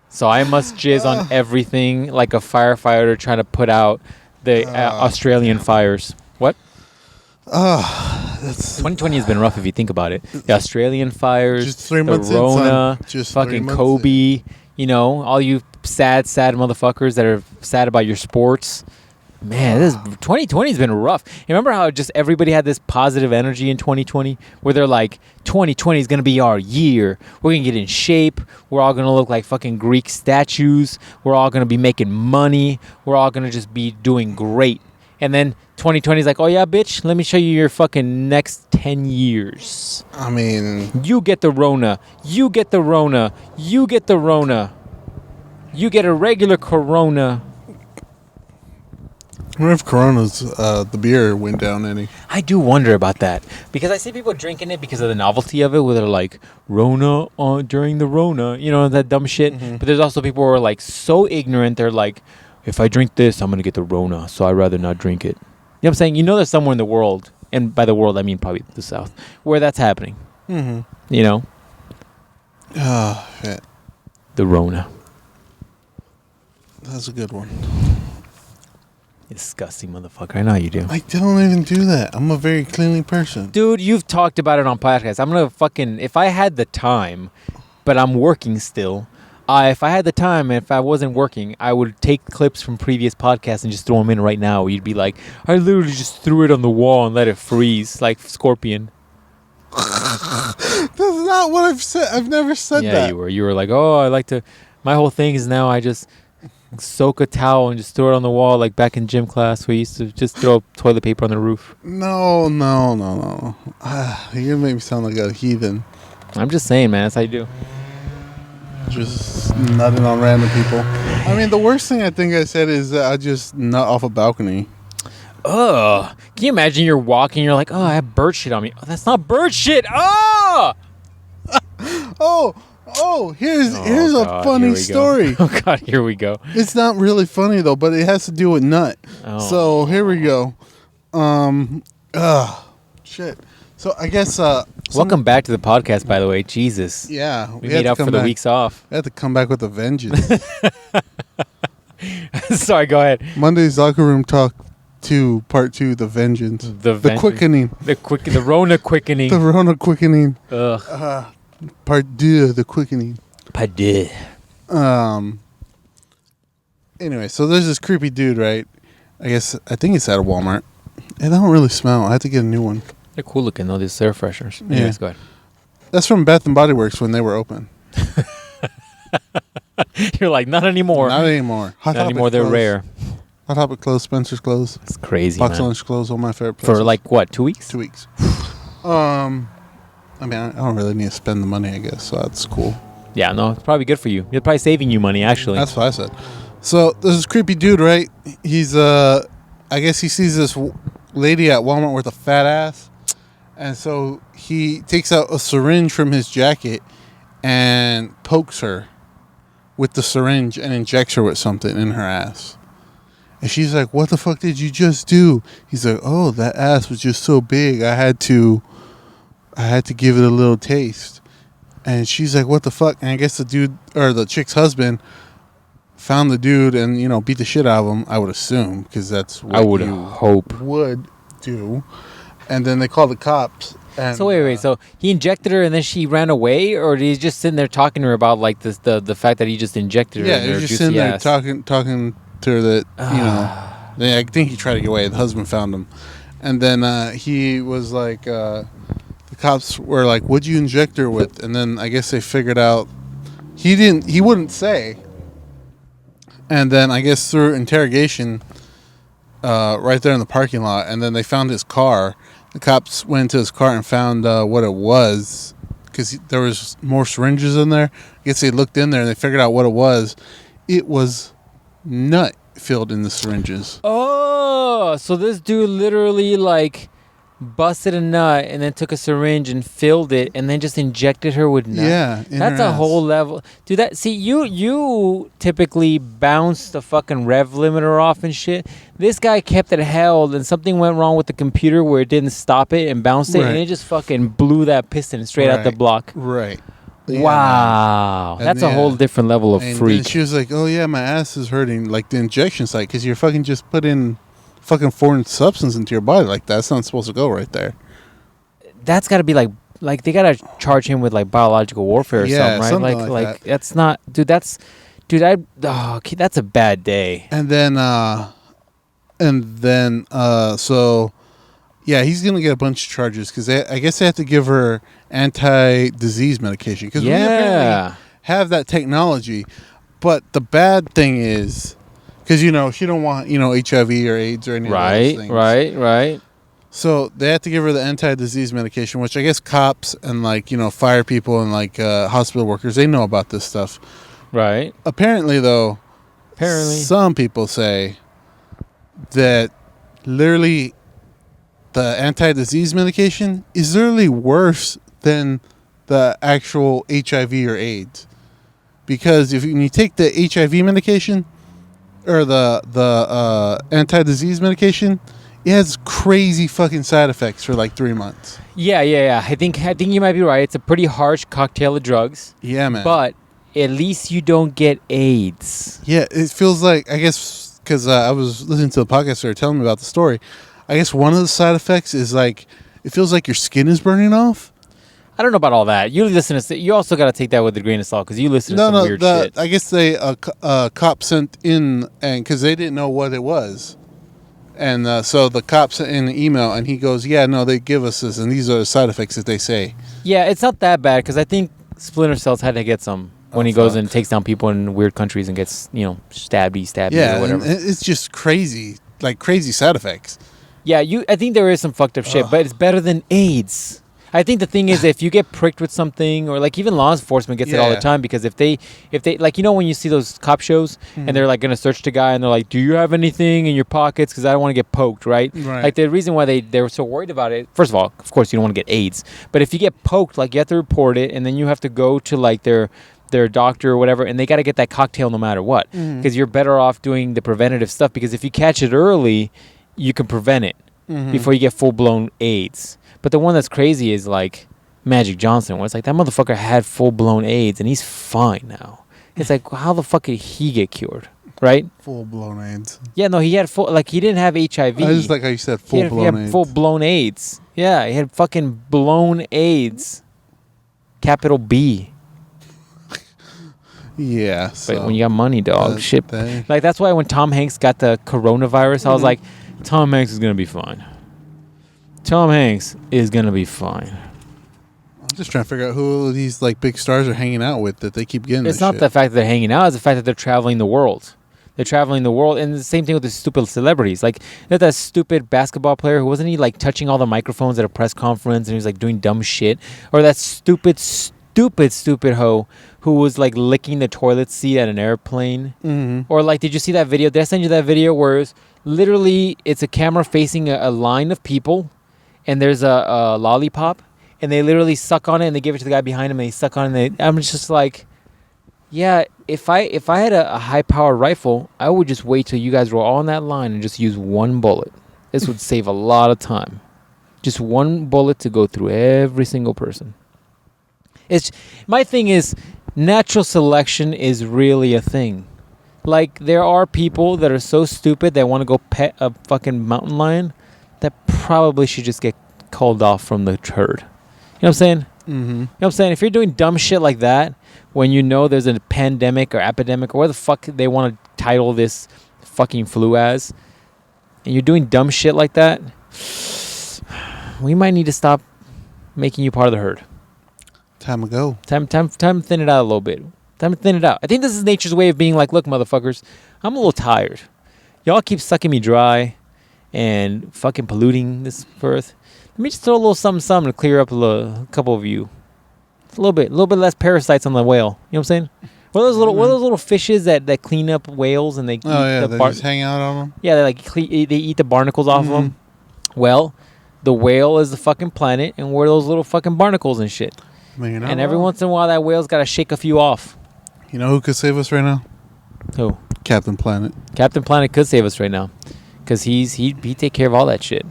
S1: So I must jizz on everything like a firefighter trying to put out the Australian fires. What? 2020 has been rough if you think about it. The Australian fires,
S2: just 3
S1: the
S2: months
S1: Rona,
S2: just
S1: fucking Kobe, all you sad motherfuckers that are sad about your sports. Man, 2020 has been rough. You remember how just everybody had this positive energy in 2020 where they're like, 2020 is going to be our year. We're going to get in shape. We're all going to look like fucking Greek statues. We're all going to be making money. We're all going to just be doing great. And then 2020 is like, oh yeah, bitch, let me show you your fucking next 10 years.
S2: I mean,
S1: you get the Rona. You get the Rona. You get the Rona. You get a regular Corona.
S2: I wonder if Corona's, the beer went down any.
S1: I do wonder about that. Because I see people drinking it because of the novelty of it, where they're like, Rona during the Rona, that dumb shit. Mm-hmm. But there's also people who are like so ignorant, they're like, if I drink this, I'm going to get the Rona, so I'd rather not drink it. You know what I'm saying? There's somewhere in the world, and by the world, I mean probably the South, where that's happening.
S2: Mm-hmm. Oh, shit.
S1: The Rona.
S2: That's a good one.
S1: Disgusting motherfucker. I know you do.
S2: I don't even do that. I'm a very cleanly person.
S1: Dude, you've talked about it on podcasts. I'm going to fucking... If I had the time, but I'm working still, if I had the time and if I wasn't working, I would take clips from previous podcasts and just throw them in right now. You'd be like, I literally just threw it on the wall and let it freeze like Scorpion.
S2: That's not what I've said. I've never said that.
S1: Yeah, you were. You were like, oh, I like to... My whole thing is now I just... soak a towel and just throw it on the wall like back in gym class where you used to just throw toilet paper on the roof.
S2: No. You're gonna make me sound like a heathen.
S1: I'm just saying, man. That's how you do.
S2: just nutting on random people. I mean, the worst thing I think I said is that I just nut off a balcony.
S1: Ugh. Can you imagine you're walking, you're like, oh, I have bird shit on me. Oh, that's not bird shit. Oh!
S2: Here's a funny story.
S1: Oh, God, here we go.
S2: It's not really funny, though, but it has to do with nut.
S1: Oh.
S2: So, here we go. Shit. So, I guess...
S1: welcome back to the podcast, by the way. Jesus.
S2: Yeah.
S1: We made up for the weeks off.
S2: I had to come back with a vengeance.
S1: Sorry, go ahead.
S2: Monday's Locker Room Talk 2, Part 2, The Vengeance. The Quickening.
S1: The Rona Quickening.
S2: The Rona Quickening.
S1: Ugh.
S2: Part 2, The Quickening.
S1: Part 2.
S2: Anyway, so there's this creepy dude, right? I think it's at a Walmart. They don't really smell. I have to get a new one.
S1: They're cool looking, though, these air fresheners. Anyways, go ahead.
S2: That's from Bath & Body Works when they were open.
S1: You're like, not anymore.
S2: Not anymore.
S1: Not anymore, they're rare.
S2: Hot Topic closed, Spencer's closed.
S1: It's crazy,
S2: Box
S1: man.
S2: Lunch closed, all my favorite places.
S1: For like, what, 2 weeks?
S2: 2 weeks. I mean, I don't really need to spend the money, I guess, so that's cool.
S1: Yeah, no, it's probably good for you. It's probably saving you money, actually.
S2: That's what I said. So, there's this creepy dude, right? He's, I guess he sees this lady at Walmart with a fat ass. And so he takes out a syringe from his jacket and pokes her with the syringe and injects her with something in her ass. And she's like, what the fuck did you just do? He's like, oh, that ass was just so big. I had to give it a little taste. And she's like, what the fuck? And I guess the dude or the chick's husband found the dude and, beat the shit out of him, I would assume, because that's what
S1: I would hope
S2: would do. And then they called the cops. And,
S1: so wait. So he injected her and then she ran away, or did he just sitting there talking to her about like this, the fact that he just injected her?
S2: Yeah, he was just sitting there talking to her that I think he tried to get away. The husband found him, and then he was like, the cops were like, "What'd you inject her with?" And then I guess they figured out he wouldn't say. And then I guess through interrogation, right there in the parking lot, and then they found his car. The cops went into his car and found what it was, because there was more syringes in there. I guess they looked in there and they figured out what it was. It was nut filled in the syringes.
S1: Oh, so this dude literally like busted a nut and then took a syringe and filled it and then just injected her with nut.
S2: Yeah,
S1: that's a whole level. Dude, you typically bounce the fucking rev limiter off and shit. This guy kept it held and something went wrong with the computer where it didn't stop it and bounced it, and it just fucking blew that piston straight out the block.
S2: Right.
S1: Yeah, wow. That's a whole different level of freak.
S2: And she was like, oh yeah, my ass is hurting, like the injection site, because you're fucking just put in fucking foreign substance into your body like that. That's not supposed to go right there. That's
S1: got to be like they got to charge him with like biological warfare or something, right?
S2: Something like that.
S1: That's not, dude. That's a bad day.
S2: And then so yeah, he's gonna get a bunch of charges because I guess they have to give her anti-disease medication because we apparently have that technology. But the bad thing is, because she don't want HIV or AIDS or any of those things.
S1: Right.
S2: So they have to give her the anti-disease medication, which I guess cops and fire people and hospital workers, they know about this stuff.
S1: Right.
S2: Apparently, some people say that literally the anti-disease medication is literally worse than the actual HIV or AIDS. Because when you take the HIV medication or the anti-disease medication, it has crazy fucking side effects for like 3 months.
S1: Yeah. I think you might be right. It's a pretty harsh cocktail of drugs.
S2: Yeah, man.
S1: But at least you don't get AIDS.
S2: Yeah, it feels like, I guess, because I was listening to the podcast, they were telling me about the story. I guess one of the side effects is it feels like your skin is burning off.
S1: I don't know about all that. You also got to take that with a grain of salt because you listen to some weird shit.
S2: I guess they cop sent in, and because they didn't know what it was, and so the cop sent in an email, and he goes, "Yeah, no, they give us this, and these are the side effects that they say."
S1: Yeah, it's not that bad because I think Splinter Cells had to get some when he goes and takes down people in weird countries and gets stabby or whatever.
S2: Yeah, it's just crazy, crazy side effects.
S1: Yeah, I think there is some fucked up shit, but it's better than AIDS. I think the thing is, if you get pricked with something, or like even law enforcement gets it all the time, because if they like, you know, when you see those cop shows and they're like gonna search the guy and they're like, do you have anything in your pockets, because I don't want to get poked, right? Like the reason why they were so worried about it, first of all, of course you don't want to get AIDS, but if you get poked, like you have to report it, and then you have to go to like their doctor or whatever, and they got to get that cocktail no matter what, because you're better off doing the preventative stuff, because if you catch it early, you can prevent it before you get full-blown AIDS. But the one that's crazy is like Magic Johnson, where it's like that motherfucker had full-blown AIDS and he's fine now. It's like, how the fuck did he get cured, right?
S2: Full-blown AIDS.
S1: Yeah, no, he had he didn't have HIV.
S2: I just like how you said full-blown AIDS. He had
S1: full-blown AIDS. Yeah, he had fucking blown AIDS. Capital B.
S2: Yeah.
S1: But when you got money, dog, shit. Like, that's why when Tom Hanks got the coronavirus, I was like, Tom Hanks is going to be fine. Tom Hanks is going to be fine.
S2: I'm just trying to figure out who these like big stars are hanging out with that they keep getting.
S1: It's not the fact that they're hanging out. It's the fact that they're traveling the world. They're traveling the world. And the same thing with the stupid celebrities. Like, that stupid basketball player, who wasn't he like touching all the microphones at a press conference and he was like doing dumb shit? Or that stupid hoe who was like licking the toilet seat at an airplane. Or like, did you see that video? Did I send you that video where it's a camera facing a line of people, and there's a lollipop, and they literally suck on it, and they give it to the guy behind him, and they suck on it. I'm just like, yeah, if I had a high-powered rifle, I would just wait till you guys were all on that line and just use one bullet. This would save a lot of time. Just one bullet to go through every single person. My thing is, natural selection is really a thing. Like, there are people that are so stupid they want to go pet a fucking mountain lion that probably should just get called off from the herd. You know what I'm saying? You know what I'm saying? If you're doing dumb shit like that, when you know there's a pandemic or epidemic or what the fuck they want to title this fucking flu as, and you're doing dumb shit like that, we might need to stop making you part of the herd.
S2: Time to go.
S1: Time to thin it out a little bit. Time to thin it out. I think this is nature's way of being like, look, motherfuckers, I'm a little tired. Y'all keep sucking me dry and fucking polluting this earth. Let me just throw a little something to clear up a couple of you. It's a little bit less parasites on the whale. You know what I'm saying? What are those little fishes that clean up whales and they eat
S2: they just hang out on them?
S1: Yeah, they eat the barnacles off of them. Well, the whale is the fucking planet, and we're those little fucking barnacles and shit. And every once in a while, that whale's got to shake a few off.
S2: You know who could save us right now?
S1: Who?
S2: Captain Planet.
S1: Captain Planet could save us right now, because he'd take care of all that shit.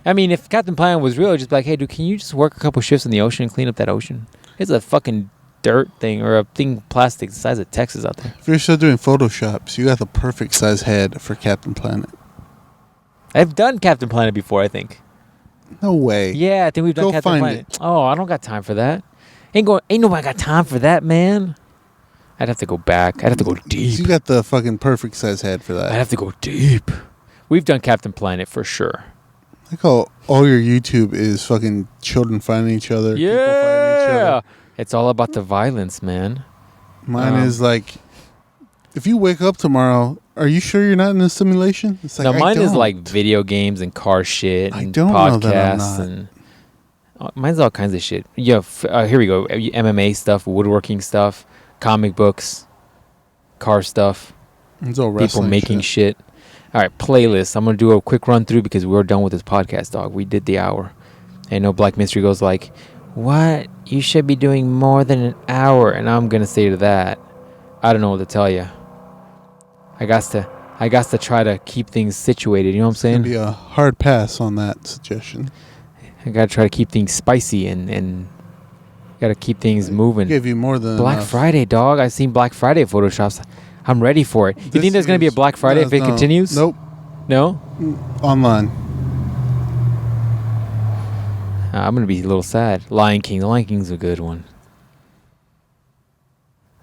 S1: I mean, if Captain Planet was real, just be like, hey, dude, can you just work a couple shifts in the ocean and clean up that ocean? It's a fucking dirt thing or a thing of plastic the size of Texas out there.
S2: If you're still doing Photoshops, you got the perfect size head for Captain Planet.
S1: I've done Captain Planet before, I think.
S2: No way.
S1: Yeah, I think we've done Captain Planet. Oh, I don't got time for that. Ain't nobody got time for that, man. I'd have to go back. I'd have to go deep.
S2: You got the fucking perfect size head for that.
S1: I'd have to go deep. We've done Captain Planet for sure.
S2: Like how all your YouTube is fucking children finding each other.
S1: Yeah.
S2: People finding each other.
S1: It's all about the violence, man.
S2: Mine is like, if you wake up tomorrow, are you sure you're not in a simulation? It's like,
S1: no, mine is like video games and car shit and podcasts and mine's all kinds of shit. Yeah, here we go. MMA stuff, woodworking stuff, comic books, car stuff.
S2: It's all
S1: people making shit. All right, playlist. I'm gonna do a quick run through because we're done with this podcast, dog. We did the hour. And no Black Mystery goes like, "What? You should be doing more than an hour." And I'm gonna say to that, I don't know what to tell you. I got to try to keep things situated. You know what I'm saying?
S2: It's gonna be a hard pass on that suggestion.
S1: I gotta try to keep things spicy and gotta keep things moving.
S2: Give you more than
S1: Black Friday, dog. I've seen Black Friday Photoshops. I'm ready for it. You think there's gonna be a Black Friday if it continues?
S2: Nope.
S1: No?
S2: Online.
S1: I'm gonna be a little sad. Lion King. The Lion King's a good one.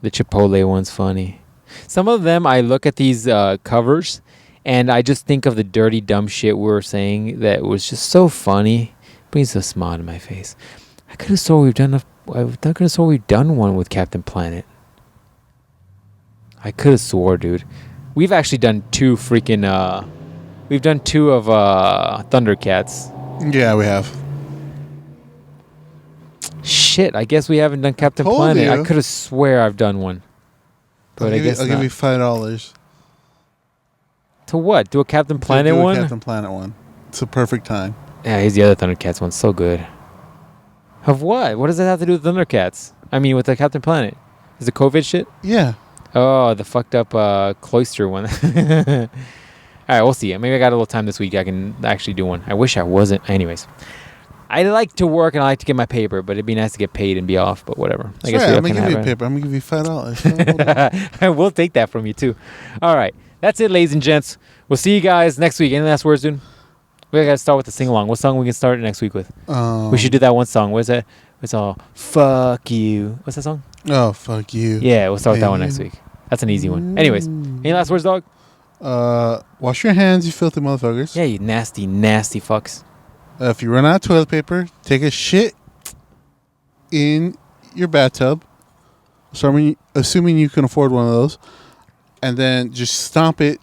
S1: The Chipotle one's funny. Some of them, I look at these covers, and I just think of the dirty, dumb shit we were saying that was just so funny. Brings a smile to my face. I could have swore we've done one with Captain Planet. I could have swore, dude. We've actually done two freaking. We've done two of Thundercats.
S2: Yeah, we have.
S1: Shit, I guess we haven't done Captain Planet. I could have swear I've done one. But I guess
S2: I'll give you $5.
S1: To what? Do a Captain Planet one?
S2: Captain Planet one. It's a perfect time.
S1: Yeah, here's the other Thundercats one. So good. Of what? What does that have to do with Thundercats? I mean, with the Captain Planet. Is it COVID shit?
S2: Yeah.
S1: Oh, the fucked up cloister one. All right, we'll see. Maybe I got a little time this week. I can actually do one. I wish I wasn't. Anyways. I like to work and I like to get my paper, but it'd be nice to get paid and be off, but whatever. I guess
S2: I'm going to give you a paper. I'm going to give you $5.
S1: I will take that from you, too. All right. That's it, ladies and gents. We'll see you guys next week. Any last words, dude? We got to start with the sing-along. What song we can start next week with? We should do that one song. What is that? It's all, fuck you. What's that song?
S2: Oh, fuck you.
S1: Yeah, we'll start with that one next week. That's an easy one. Anyways, any last words, dog?
S2: Wash your hands, you filthy motherfuckers.
S1: Yeah, you nasty, nasty fucks.
S2: If you run out of toilet paper, take a shit in your bathtub. So assuming you can afford one of those. And then just stomp it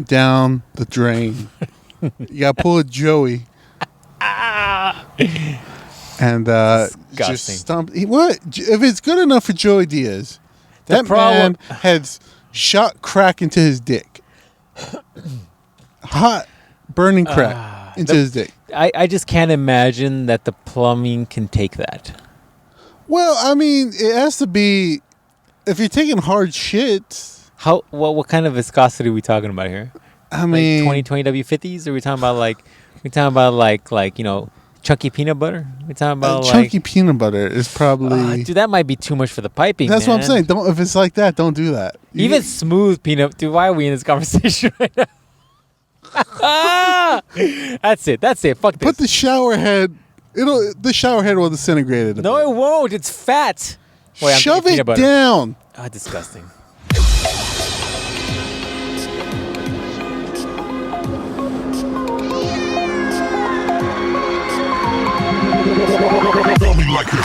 S2: down the drain. You got to pull a Joey. And just stomp. What? If it's good enough for Joey Diaz, that man has shot crack into his dick. Hot, burning crack into his dick.
S1: I just can't imagine that the plumbing can take that.
S2: Well, I mean, it has to be. If you're taking hard shit.
S1: What kind of viscosity are we talking about here?
S2: I mean,
S1: 2020 W50s? Or are we talking about like you know, chunky peanut butter? We talking about
S2: chunky peanut butter is probably.
S1: Dude, that might be too much for the piping.
S2: That's what I'm saying. Don't if it's like that, don't do that.
S1: Even smooth peanut. Dude, why are we in this conversation right now? That's it. Fuck this.
S2: Put the shower head. The shower head will disintegrate it.
S1: No, it won't. It's fat.
S2: Shove it down.
S1: Disgusting.